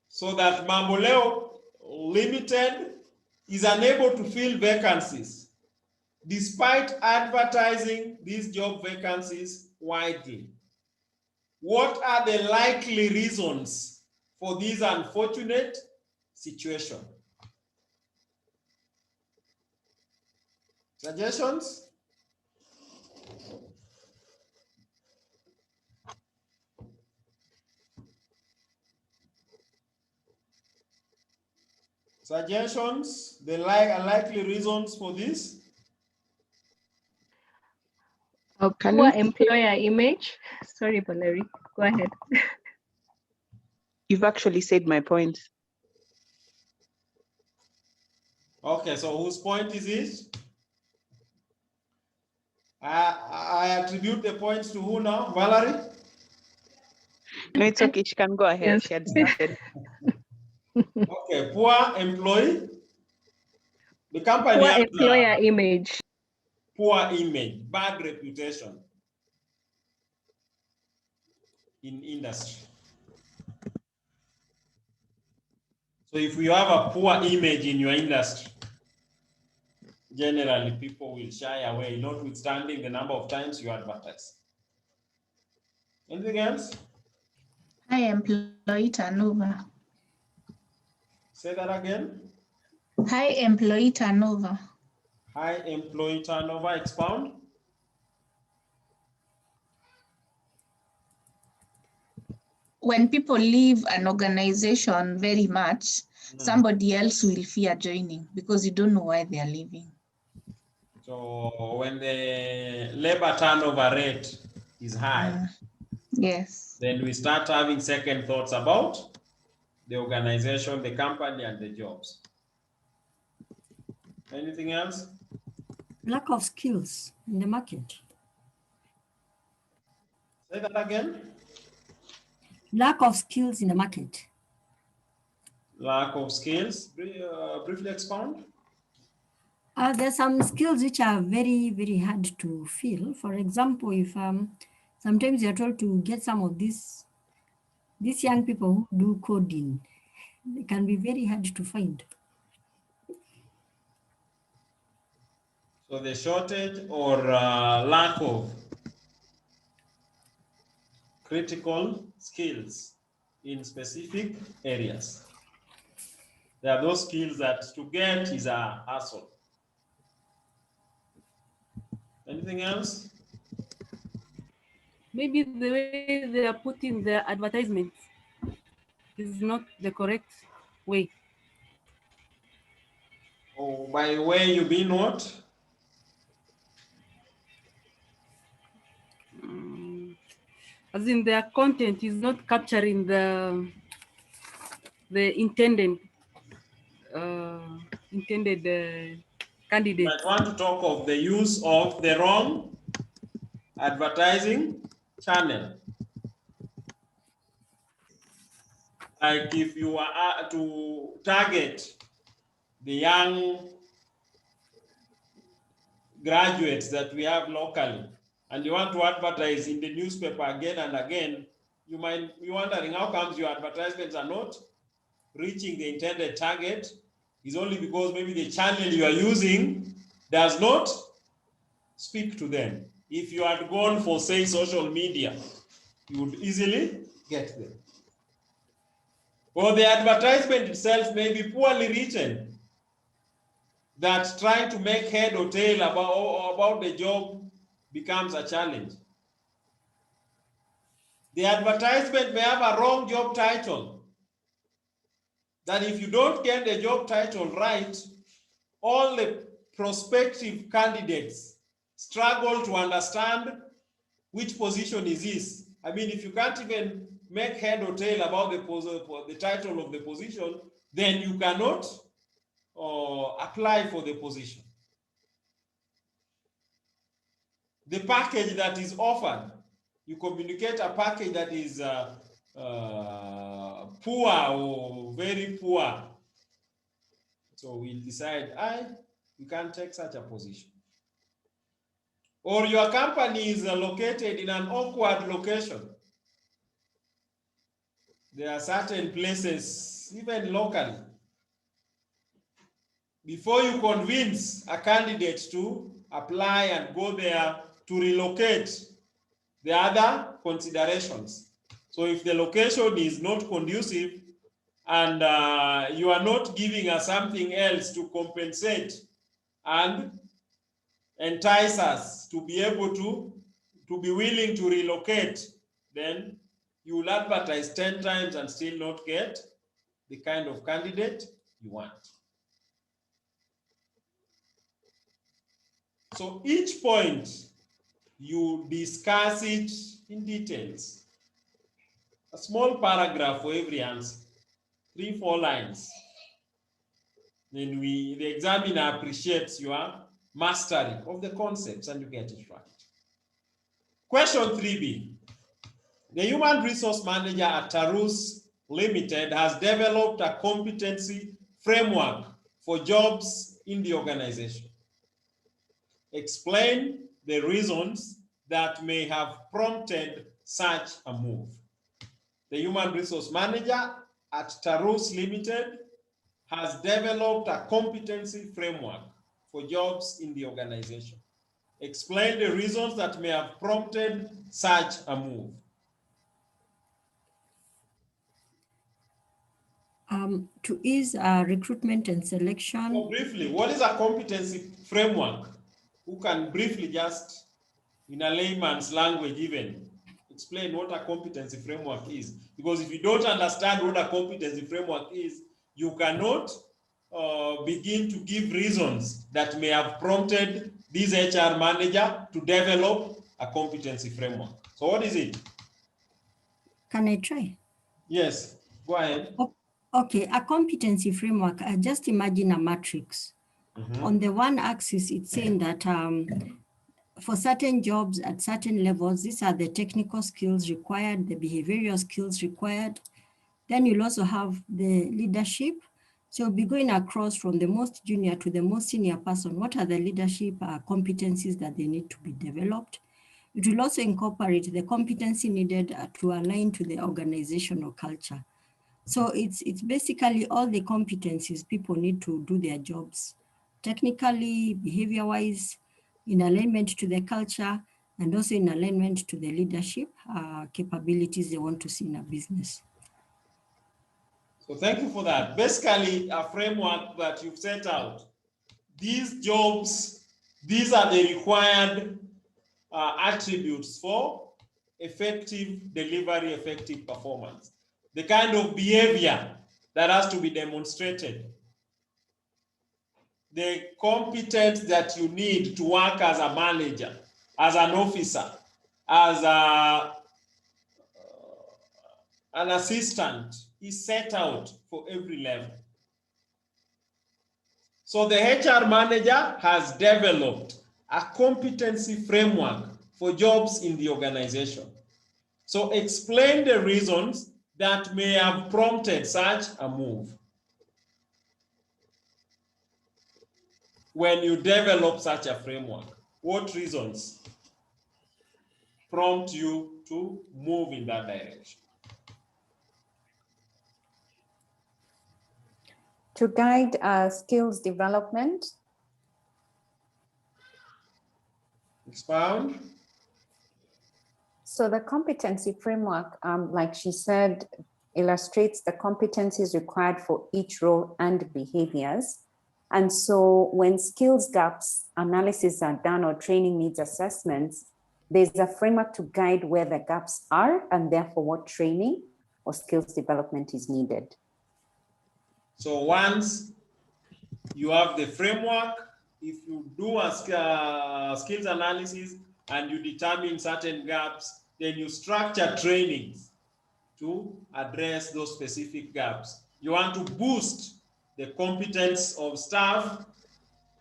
So that Mamboleo Limited is unable to fill vacancies despite advertising these job vacancies widely. What are the likely reasons for this unfortunate situation? Suggestions? Suggestions? The likely reasons for this? Poor employer image. Sorry, Valerie, go ahead. You've actually said my point. Okay, so whose point is it? I attribute the points to who now? Valerie? No, it's okay. She can go ahead. Yes. She had started. Okay, poor employee. The company Poor has employer image. Poor image, bad reputation in industry. So if you have a poor image in your industry, generally people will shy away, notwithstanding the number of times you advertise. Anything else? High employee turnover. Say that again. High employee turnover. High employee turnover, expound. When people leave an organization very much, somebody else will fear joining because you don't know why they are leaving. So when the labor turnover rate is high, yes, then we start having second thoughts about the organization, the company, and the jobs. Anything else? Lack of skills in the market. Say that again. Lack of skills in the market. Lack of skills. Briefly expound. There's some skills which are very, very hard to fill. For example, if sometimes you're told to get some of these young people who do coding, they can be very hard to find. So the shortage or lack of critical skills in specific areas. There are those skills that to get is a hassle. Anything else? Maybe the way they are putting their advertisements is not the correct way. Oh, by way you mean what? As in their content is not capturing the intended candidate. You might want to talk of the use of the wrong advertising channel. Like if you are to target the young graduates that we have locally, and you want to advertise in the newspaper again and again, you might be wondering how comes your advertisements are not reaching the intended target. Is only because maybe the channel you are using does not speak to them. If you had gone for, say, social media, you would easily get them. Or the advertisement itself may be poorly written, that trying to make head or tail about the job becomes a challenge. The advertisement may have a wrong job title, that if you don't get the job title right, all the prospective candidates struggle to understand which position is this. I mean, if you can't even make head or tail about the title of the position, then you cannot apply for the position. The package that is offered, you communicate a package that is poor or very poor. So we'll decide, you can't take such a position. Or your company is located in an awkward location. There are certain places, even locally, before you convince a candidate to apply and go there to relocate, there are other considerations. So if the location is not conducive and you are not giving us something else to compensate and entice us to be able to be willing to relocate, then you will advertise 10 times and still not get the kind of candidate you want. So each point, you discuss it in details. A small paragraph for every answer, 3-4 lines. Then the examiner appreciates your mastery of the concepts and you get it right. Question 3B. The human resource manager at Tarus Limited has developed a competency framework for jobs in the organization. Explain the reasons that may have prompted such a move. The human resource manager at Tarus Limited has developed a competency framework for jobs in the organization. Explain the reasons that may have prompted such a move. To ease recruitment and selection. So briefly, what is a competency framework? Who can briefly just, in a layman's language even, explain what a competency framework is? Because if you don't understand what a competency framework is, you cannot begin to give reasons that may have prompted this HR manager to develop a competency framework. So what is it? Can I try? Yes, go ahead. Okay, a competency framework, just imagine a matrix. On the one axis, it's saying that for certain jobs at certain levels, these are the technical skills required, the behavioral skills required. Then you'll also have the leadership. So you'll be going across from the most junior to the most senior person. What are the leadership competencies that they need to be developed? It will also incorporate the competency needed to align to the organizational culture. So it's basically all the competencies people need to do their jobs, technically, behavior-wise, in alignment to the culture, and also in alignment to the leadership capabilities they want to see in a business. So thank you for that. Basically, a framework that you've set out. These jobs, these are the required attributes for effective delivery, effective performance. The kind of behavior that has to be demonstrated. The competence that you need to work as a manager, as an officer, as an assistant is set out for every level. So the HR manager has developed a competency framework for jobs in the organization. So explain the reasons that may have prompted such a move. When you develop such a framework, what reasons prompt you to move in that direction? To guide skills development. Expound. So the competency framework, like she said, illustrates the competencies required for each role and behaviors. And so when skills gaps analysis are done or training needs assessments, there's a framework to guide where the gaps are and therefore what training or skills development is needed. So once you have the framework, if you do a skills analysis and you determine certain gaps, then you structure trainings to address those specific gaps. You want to boost the competence of staff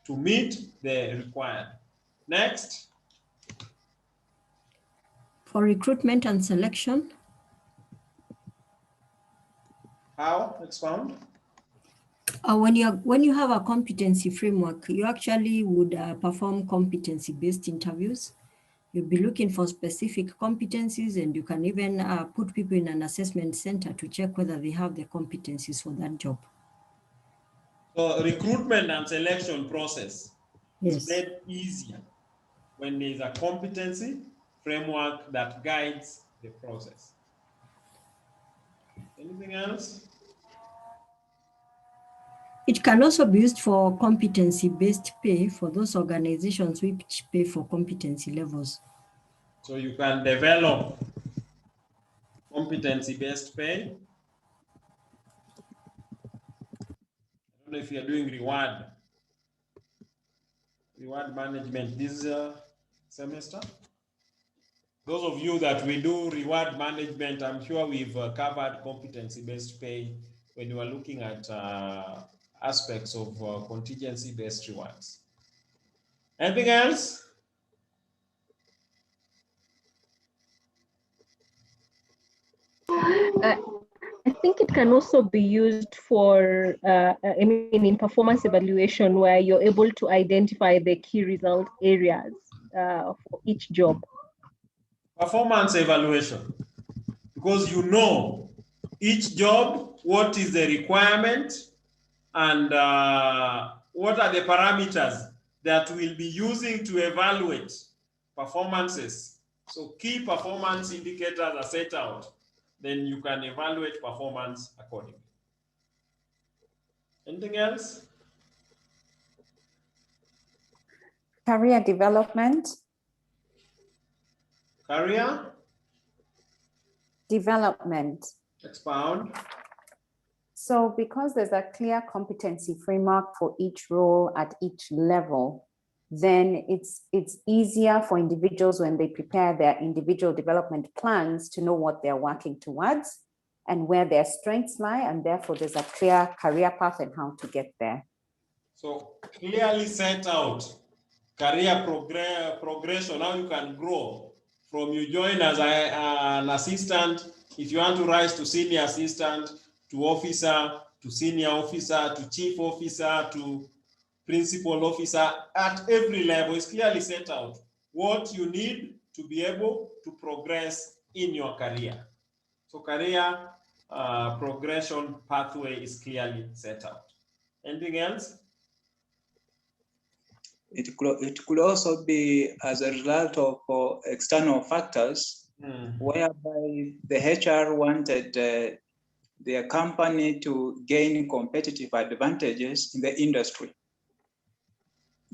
to meet the required. Next. For recruitment and selection. How? Expound. When you have a competency framework, you actually would perform competency-based interviews. You'll be looking for specific competencies, and you can even put people in an assessment center to check whether they have the competencies for that job. So recruitment and selection process is Yes. made easier when there's a competency framework that guides the process. Anything else? It can also be used for competency-based pay for those organizations which pay for competency levels. So you can develop competency-based pay. I don't know if you're doing reward management this semester. Those of you that we do reward management, I'm sure we've covered competency-based pay when you are looking at aspects of contingency-based rewards. Anything else? I think it can also be used for, in performance evaluation, where you're able to identify the key result areas for each job. Performance evaluation, because you know each job, what is the requirement, and what are the parameters that we'll be using to evaluate performances. So key performance indicators are set out, then you can evaluate performance accordingly. Anything else? Career development. Career development. Expound. So because there's a clear competency framework for each role at each level, then it's easier for individuals when they prepare their individual development plans to know what they're working towards. and where their strengths lie, and therefore there's a clear career path and how to get there. So clearly set out career progression, how you can grow from you join as an assistant. If you want to rise to senior assistant, to officer, to senior officer, to chief officer, to principal officer, at every level is clearly set out what you need to be able to progress in your career. So career progression pathway is clearly set out. Anything else? It could also be as a result of external factors, whereby the HR wanted their company to gain competitive advantages in the industry.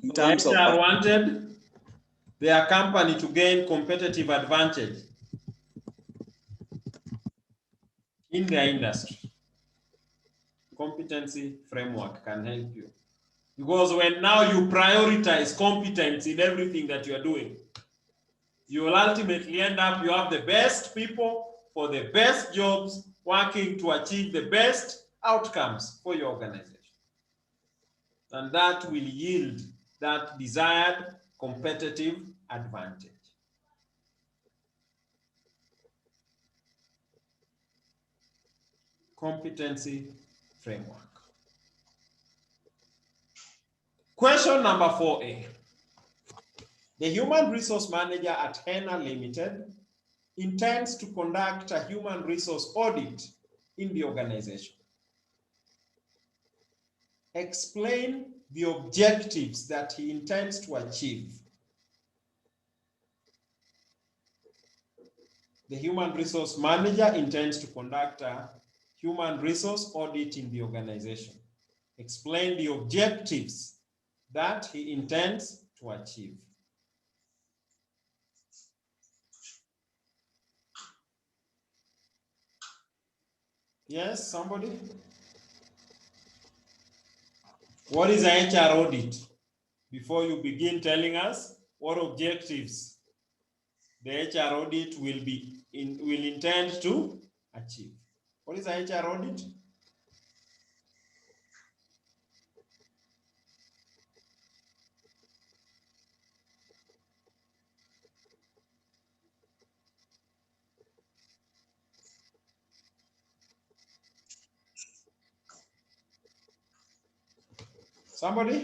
In terms The of HR wanted their company to gain competitive advantage in their industry. Competency framework can help you. Because when now you prioritize competence in everything that you are doing, you will ultimately end up, you have the best people for the best jobs working to achieve the best outcomes for your organization. And that will yield that desired competitive advantage. Competency framework. Question number 4A. The human resource manager at Henna Limited intends to conduct a human resource audit in the organization. Explain the objectives that he intends to achieve. The human resource manager intends to conduct a human resource audit in the organization. Explain the objectives that he intends to achieve. Yes, somebody? What is a HR audit? Before you begin telling us what objectives the HR audit will intend to achieve. What is a HR audit? Somebody?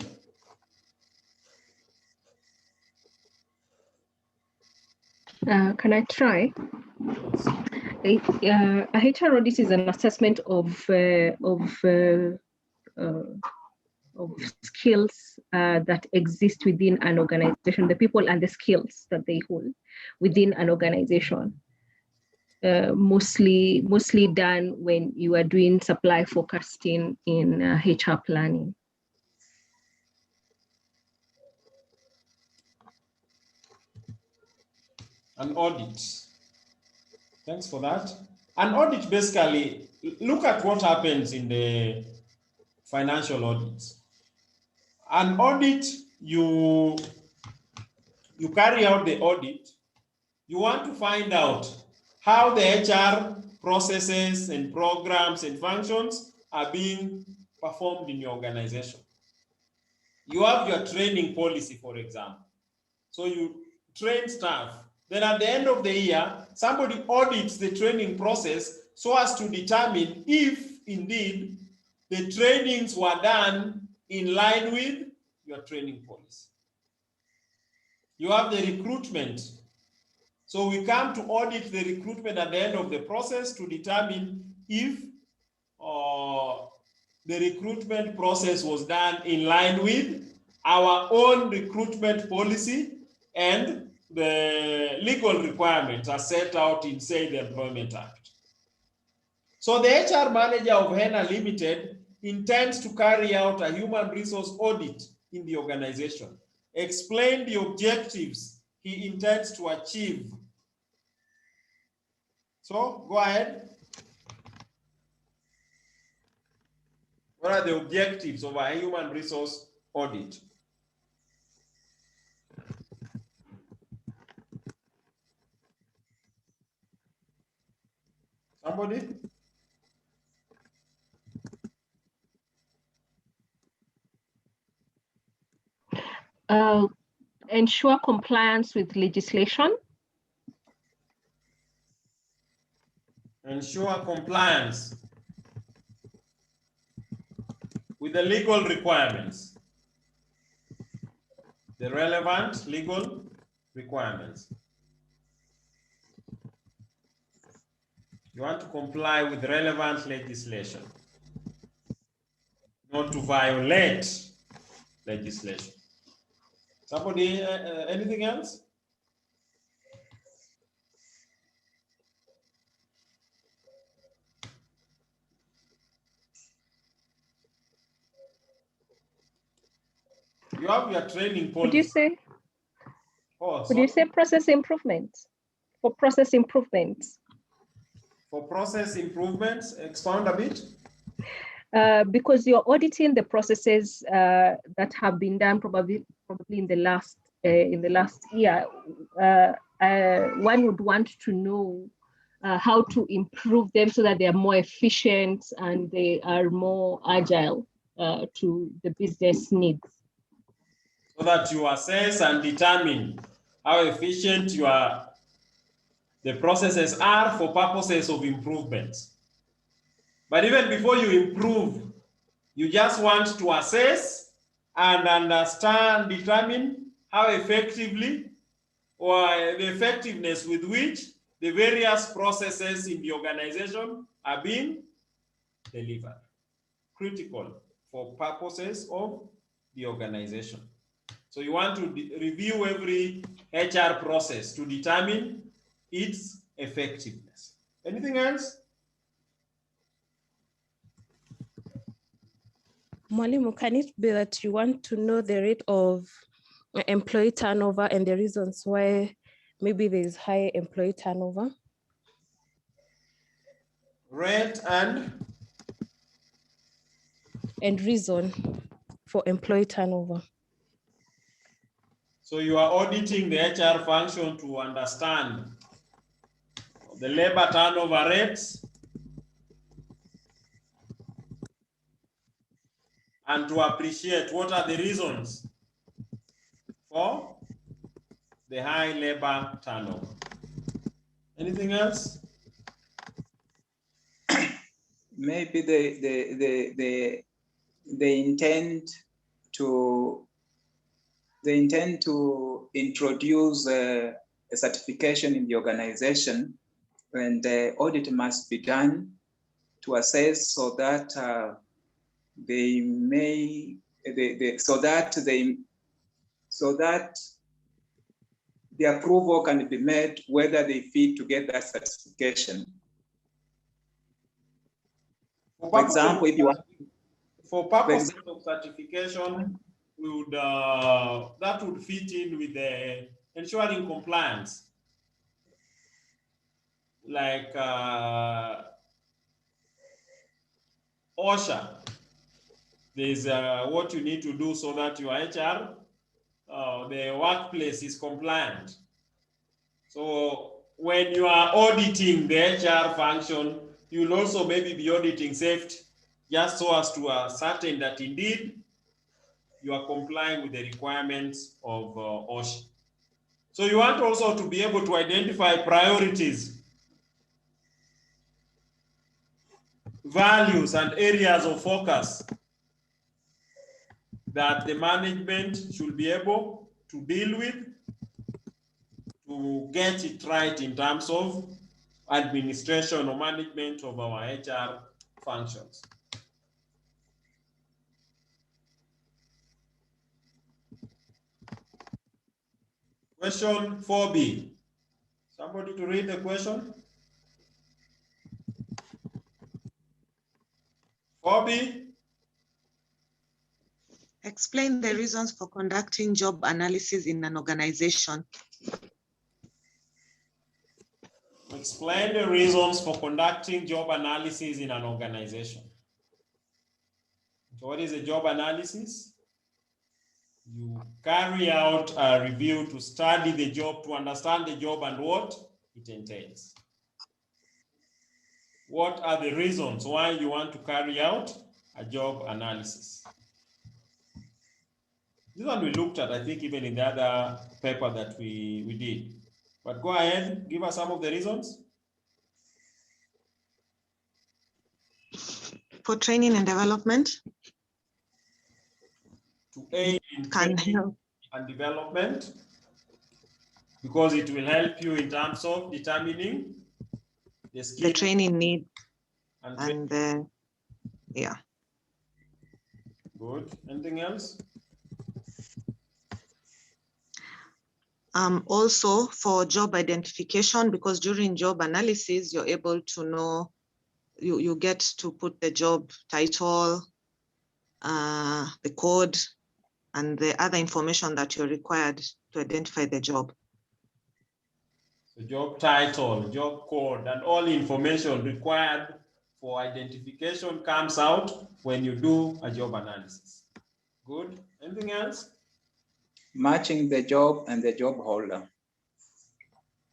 Can I try? A HR audit is an assessment of skills that exist within an organization, the people and the skills that they hold within an organization. Mostly done when you are doing supply forecasting in HR planning. An audit. Thanks for that. An audit basically, look at what happens in the financial audits. An audit, you carry out the audit, you want to find out how the HR processes and programs and functions are being performed in your organization. You have your training policy, for example. So you train staff. Then at the end of the year, somebody audits the training process so as to determine if indeed the trainings were done in line with your training policy. You have the recruitment. So we come to audit the recruitment at the end of the process to determine if the recruitment process was done in line with our own recruitment policy and the legal requirements are set out in, say, the Employment Act. So the HR manager of Henna Limited intends to carry out a human resource audit in the organization. Explain the objectives he intends to achieve. So go ahead. What are the objectives of a human resource audit? Somebody? Ensure compliance with legislation. Ensure compliance with the legal requirements, the relevant legal requirements. You want to comply with relevant legislation, not to violate legislation. Somebody, anything else? You have your training policy. Would you say? Oh, would you say process improvements? For process improvements. For process improvements, expound a bit. Because you're auditing the processes that have been done probably in the last year. One would want to know how to improve them so that they are more efficient and they are more agile to the business needs. So that you assess and determine how efficient the processes are for purposes of improvement. But even before you improve, you just want to assess and understand, determine how effectively or the effectiveness with which the various processes in the organization are being delivered. Critical for purposes of the organization. So you want to review every HR process to determine its effectiveness. Anything else? Mwalimu, can it be that you want to know the rate of employee turnover and the reasons why maybe there is high employee turnover? Rate and reason for employee turnover. So you are auditing the HR function to understand the labor turnover rates and to appreciate what are the reasons for the high labor turnover. Anything else? Maybe they intend to introduce a certification in the organization, and the audit must be done to assess so that so that the approval can be made whether they fit to get that certification. For example, if you want, for purposes of certification, we would that would fit in with the ensuring compliance, like OSHA. There's what you need to do so that your HR, the workplace is compliant. So when you are auditing the HR function, you'll also maybe be auditing safety, just so as to ascertain that indeed you are complying with the requirements of OSHA. So you want also to be able to identify priorities, values, and areas of focus that the management should be able to deal with to get it right in terms of administration or management of our HR functions. Question 4B. Somebody to read the question? 4B. Explain the reasons for conducting job analysis in an organization. Explain the reasons for conducting job analysis in an organization. So what is a job analysis? You carry out a review to study the job, to understand the job and what it entails. What are the reasons why you want to carry out a job analysis? This one we looked at, I think, even in the other paper that we did. But go ahead, give us some of the reasons. For training and development. To aid in training and development, because it will help you in terms of determining the training need and the, yeah. Good. Anything else? Also for job identification, because during job analysis, you're able to know, you get to put the job title, the code, and the other information that you're required to identify the job. The job title, job code, and all information required for identification comes out when you do a job analysis. Good. Anything else? Matching the job and the job holder.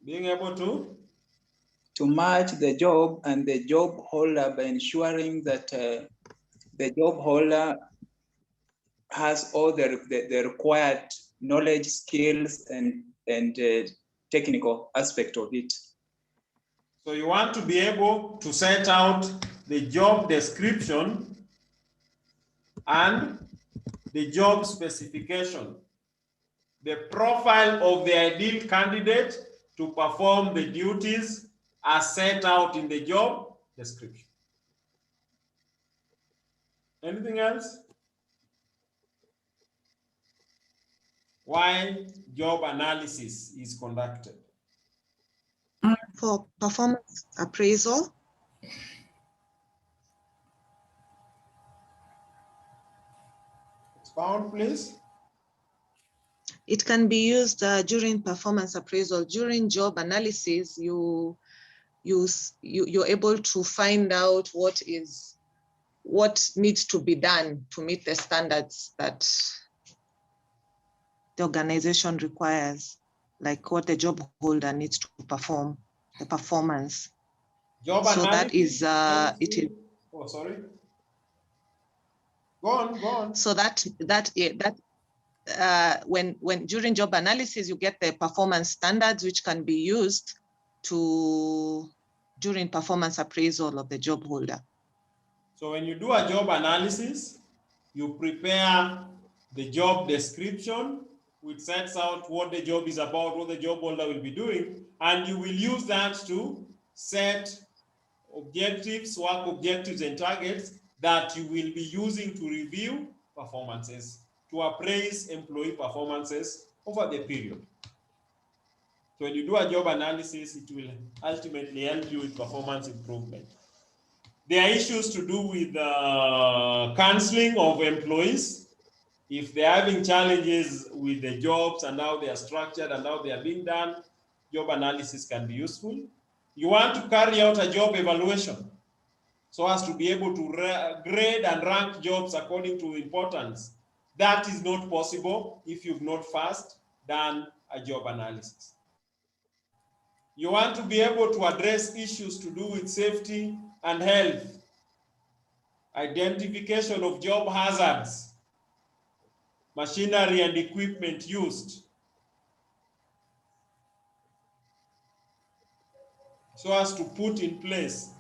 Being able to match the job and the job holder by ensuring that the job holder has all the required knowledge, skills, and technical aspect of it. So you want to be able to set out the job description and the job specification, the profile of the ideal candidate to perform the duties as set out in the job description. Anything else? Why job analysis is conducted? For performance appraisal. Expound, please. It can be used during performance appraisal. During job analysis, you're able to find out what needs to be done to meet the standards that the organization requires, like what the job holder needs to perform, the performance. Job so analysis, that is, it is. Oh, sorry. Go on. So when during job analysis, you get the performance standards, which can be used during performance appraisal of the job holder. So when you do a job analysis, you prepare the job description, which sets out what the job is about, what the job holder will be doing, and you will use that to set objectives, work objectives and targets that you will be using to review performances, to appraise employee performances over the period. So when you do a job analysis, it will ultimately help you with performance improvement. There are issues to do with counseling of employees. If they're having challenges with the jobs and how they are structured and how they are being done, job analysis can be useful. You want to carry out a job evaluation so as to be able to grade and rank jobs according to importance. That is not possible if you've not first done a job analysis. You want to be able to address issues to do with safety and health, identification of job hazards, machinery and equipment used, so as to put in place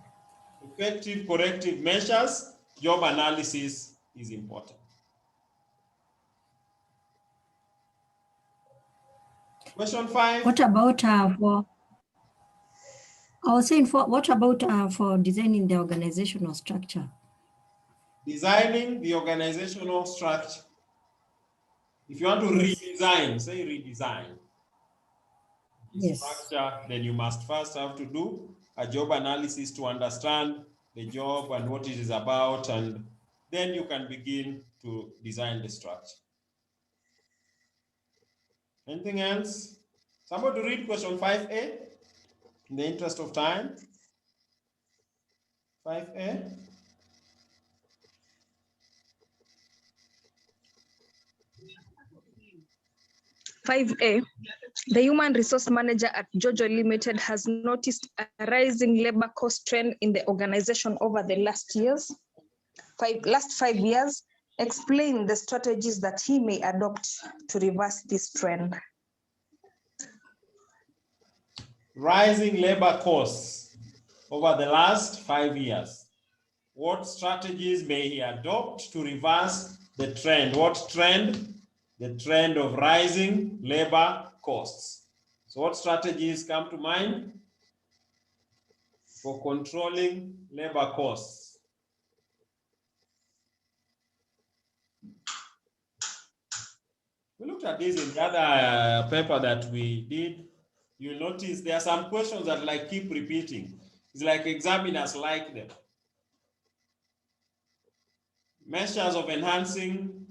effective corrective measures. Job analysis is important. Question 5. What about what about for designing the organizational structure? Designing the organizational structure. If you want to redesign, say redesign the structure, then you must first have to do a job analysis to understand the job and what it is about, and then you can begin to design the structure. Anything else? Somebody read question 5A in the interest of time. 5A. (5A), the human resource manager at Jojo Limited has noticed a rising labor cost trend in the organization over the last 5 years. explain the strategies that he may adopt to reverse this trend. Rising labor costs over the last 5 years. What strategies may he adopt to reverse the trend? What trend? The trend of rising labor costs. So what strategies come to mind for controlling labor costs? We looked at this in the other paper that we did. You'll notice there are some questions that like keep repeating. It's like examiners like them. Measures of enhancing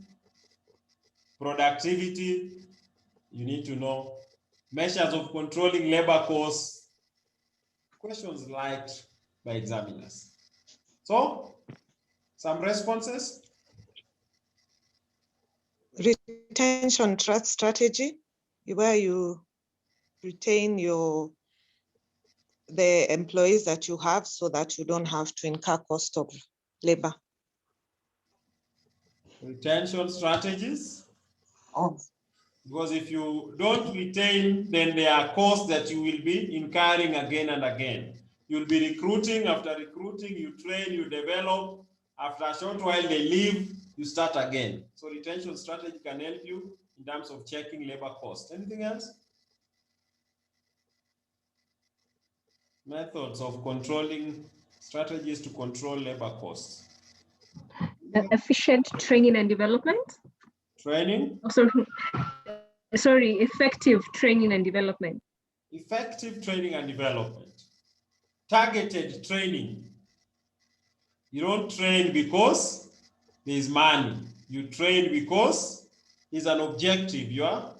productivity, you need to know. Measures of controlling labor costs, questions liked by examiners. So, some responses. Retention trust strategy, where you retain the employees that you have so that you don't have to incur cost of labor. Retention strategies. Because if you don't retain, then there are costs that you will be incurring again and again. You'll be recruiting, after recruiting, you train, you develop. After a short while, they leave, you start again. So retention strategy can help you in terms of checking labor costs. Anything else? Methods of controlling, strategies to control labor costs. Efficient training and development. Training? Oh, sorry, effective training and development. Effective training and development. Targeted training. You don't train because there's money. You train because there's an objective you are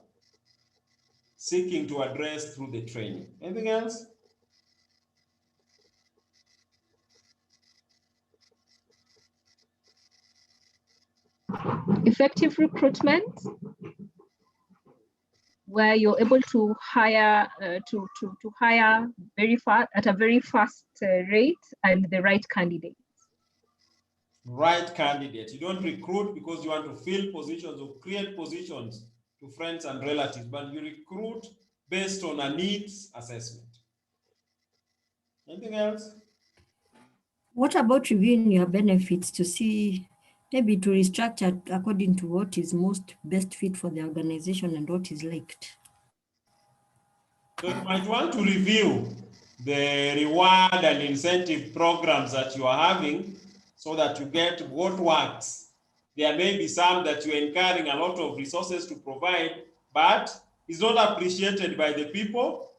seeking to address through the training. Anything else? Effective recruitment, where you're able to hire to hire very fast at a very fast rate and the right candidate. Right candidate. You don't recruit because you want to fill positions or create positions to friends and relatives, but you recruit based on a needs assessment. Anything else? What about reviewing your benefits to see, maybe to restructure according to what is most best fit for the organization and what is liked? So you might want to review the reward and incentive programs that you are having so that you get what works. There may be some that you're incurring a lot of resources to provide, but it's not appreciated by the people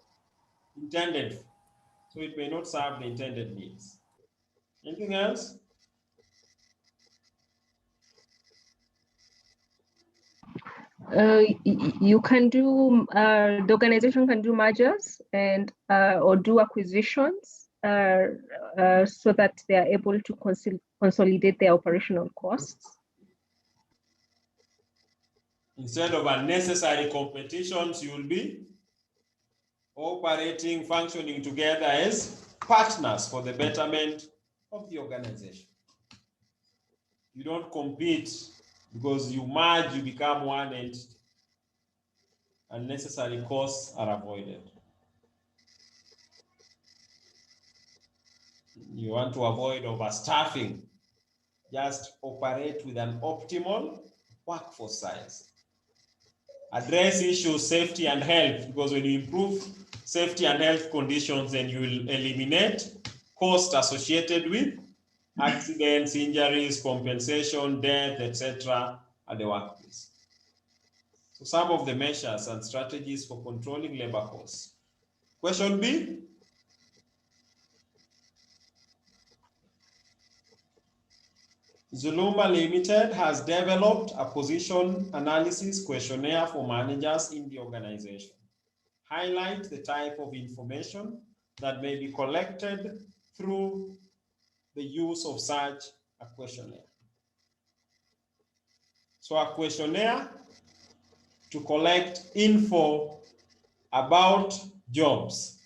intended. So it may not serve the intended needs. Anything else? You can do, the organization can do mergers and or do acquisitions so that they are able to consolidate their operational costs. Instead of unnecessary competitions, you will be operating, functioning together as partners for the betterment of the organization. You don't compete because you merge, you become one entity. Unnecessary costs are avoided. You want to avoid overstaffing. Just operate with an optimal workforce size. Address issues, safety and health, because when you improve safety and health conditions, then you will eliminate costs associated with accidents, injuries, compensation, death, etc. at the workplace. So some of the measures and strategies for controlling labor costs. Question B. Zulumba Limited has developed a position analysis questionnaire for managers in the organization. Highlight the type of information that may be collected through the use of such a questionnaire. So a questionnaire to collect info about jobs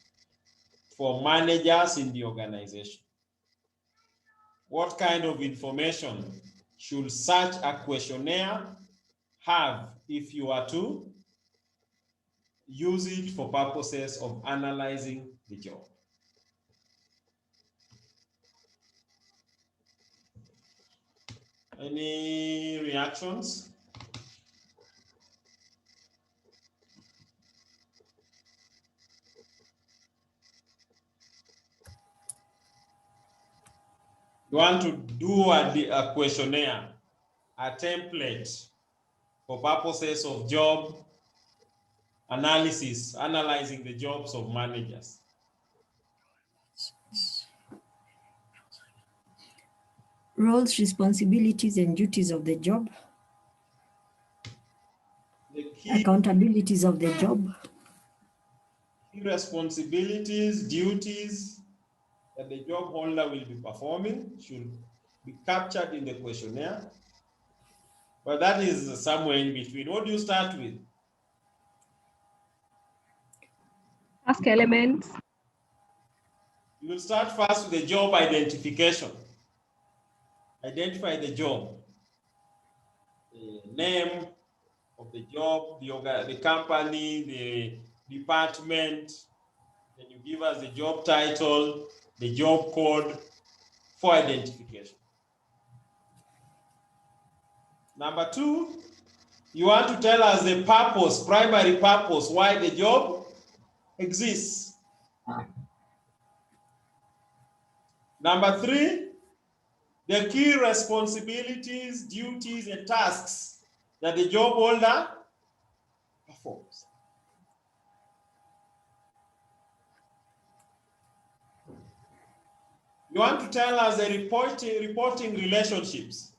for managers in the organization. What kind of information should such a questionnaire have if you are to use it for purposes of analyzing the job? Any reactions? You want to do a questionnaire, a template for purposes of job analysis, analyzing the jobs of managers. Roles, responsibilities, and duties of the job. The key accountabilities of the job. Key responsibilities, duties that the job holder will be performing should be captured in the questionnaire. But that is somewhere in between. What do you start with? Task elements. You will start first with the job identification. Identify the job. The name of the job, the company, the department. Then you give us the job title, the job code for identification. Number two, you want to tell us the purpose, primary purpose, why the job exists. Number three, the key responsibilities, duties, and tasks that the job holder performs. You want to tell us the reporting relationships.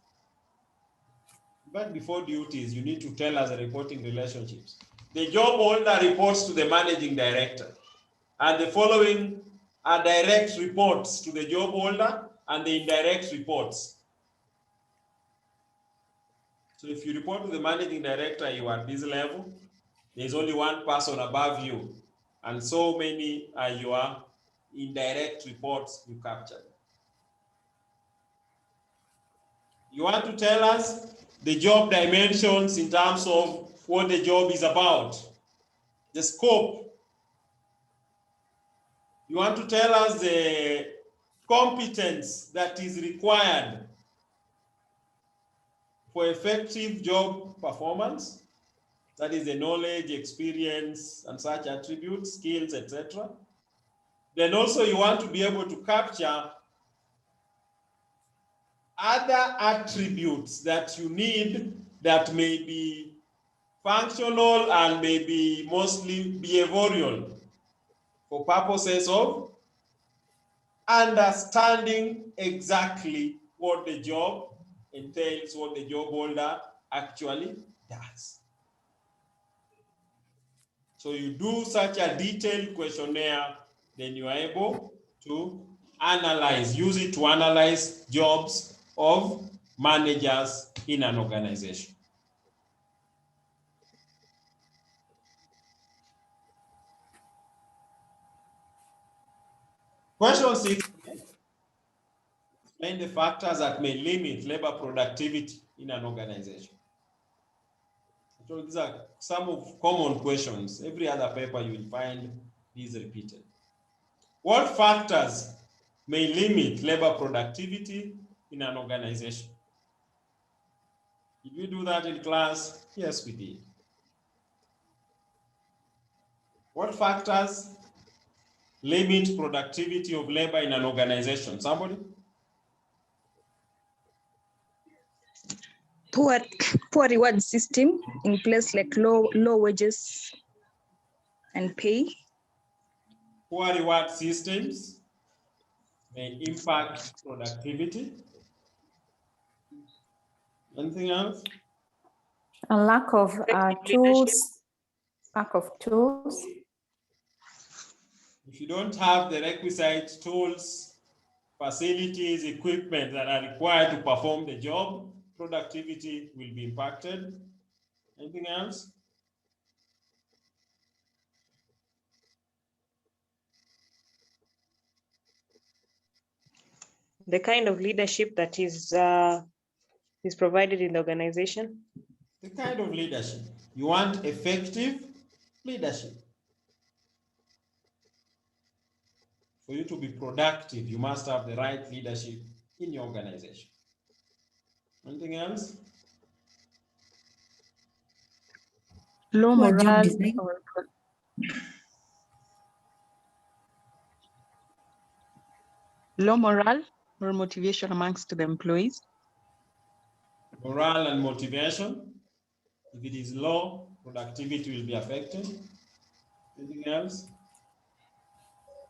But before duties, you need to tell us the reporting relationships. The job holder reports to the managing director, and the following are direct reports to the job holder and the indirect reports. So if you report to the managing director, you are at this level, there's only one person above you, and so many are your indirect reports you captured. You want to tell us the job dimensions in terms of what the job is about, the scope. You want to tell us the competence that is required for effective job performance. That is the knowledge, experience, and such attributes, skills, etc. Then also you want to be able to capture other attributes that you need that may be functional and may be mostly behavioral for purposes of understanding exactly what the job entails, what the job holder actually does. So you do such a detailed questionnaire, then you are able to analyze, use it to analyze jobs of managers in an organization. Question 6, explain the factors that may limit labor productivity in an organization. So these are some of common questions. Every other paper you will find these repeated. What factors may limit labor productivity in an organization? Did we do that in class? Yes, we did. What factors limit productivity of labor in an organization? Somebody? Poor reward system in place, like low wages and pay. Poor reward systems may impact productivity. Anything else? A lack of tools, lack of tools. If you don't have the requisite tools, facilities, equipment that are required to perform the job, productivity will be impacted. Anything else? The kind of leadership that is is provided in the organization? The kind of leadership. You want effective leadership. For you to be productive, you must have the right leadership in your organization. Anything else? Low Poor job morale design. Low morale or motivation amongst the employees. Morale and motivation. If it is low, productivity will be affected. Anything else?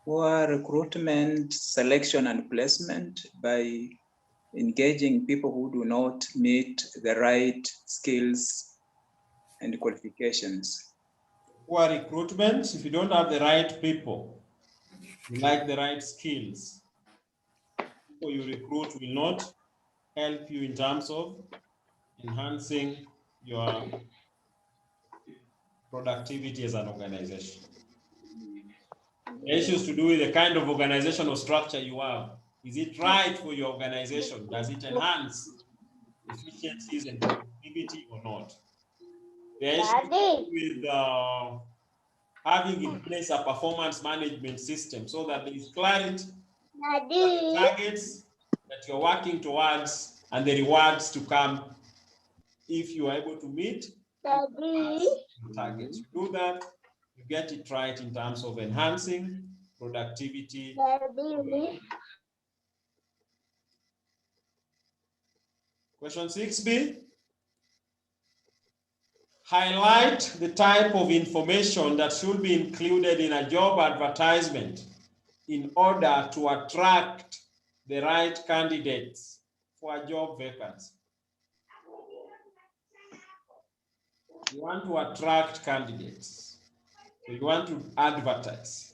Poor recruitment, selection, and placement by engaging people who do not meet the right skills and qualifications. Poor recruitment, if you don't have the right people, you like the right skills, people you recruit will not help you in terms of enhancing your productivity as an organization. The issues to do with the kind of organizational structure you have. Is it right for your organization? Does it enhance efficiencies and productivity or not? The issues to do with having in place a performance management system so that there is clarity about the targets that you're working towards and the rewards to come if you are able to meet the targets. You do that, you get it right in terms of enhancing productivity. Question 6B. Highlight the type of information that should be included in a job advertisement in order to attract the right candidates for a job vacancy. You want to attract candidates, so you want to advertise.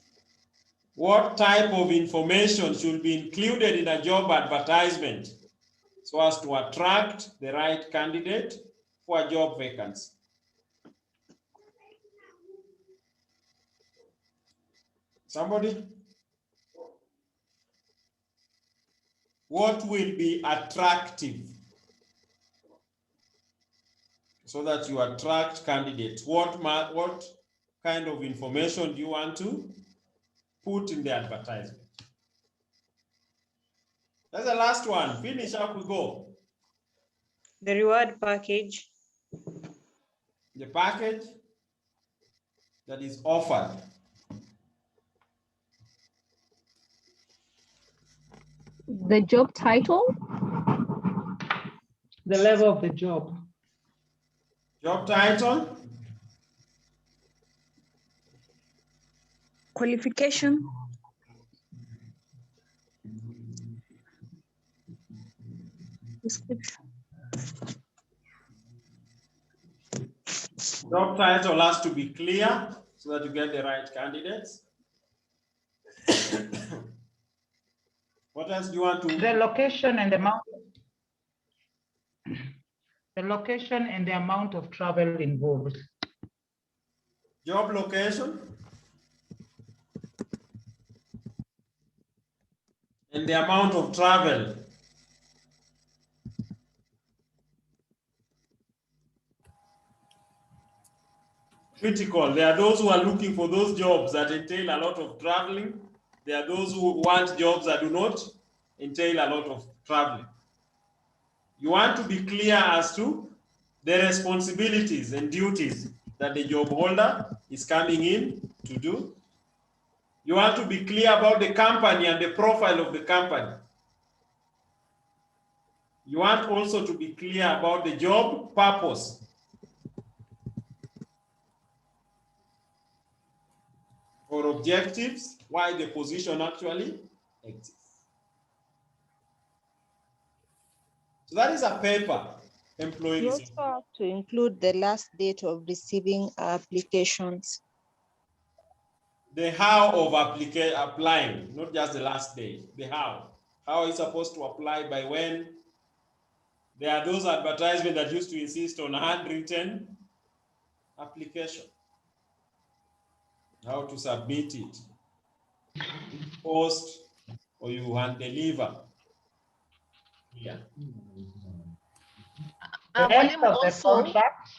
What type of information should be included in a job advertisement so as to attract the right candidate for a job vacancy? Somebody? What will be attractive so that you attract candidates? What kind of information do you want to put in the advertisement? That's the last one. Finish up, we go. The reward package. The package that is offered. The job title. The level of the job. Job title. Qualification. Job title has to be clear so that you get the right candidates. What else do you want to? The location and the amount. The location and the amount of travel involved. Job location and the amount of travel. Critical. There are those who are looking for those jobs that entail a lot of traveling. There are those who want jobs that do not entail a lot of traveling. You want to be clear as to the responsibilities and duties that the job holder is coming in to do. You want to be clear about the company and the profile of the company. You want also to be clear about the job purpose. Or objectives, why the position actually exists. So that is a paper. Employee. You also have to include the last date of receiving applications. The how of applying, not just the last day, the how. How is supposed to apply, by when? There are those advertisements that used to insist on a handwritten application. How to submit it. Post or you hand deliver. Yeah. Length of the contract.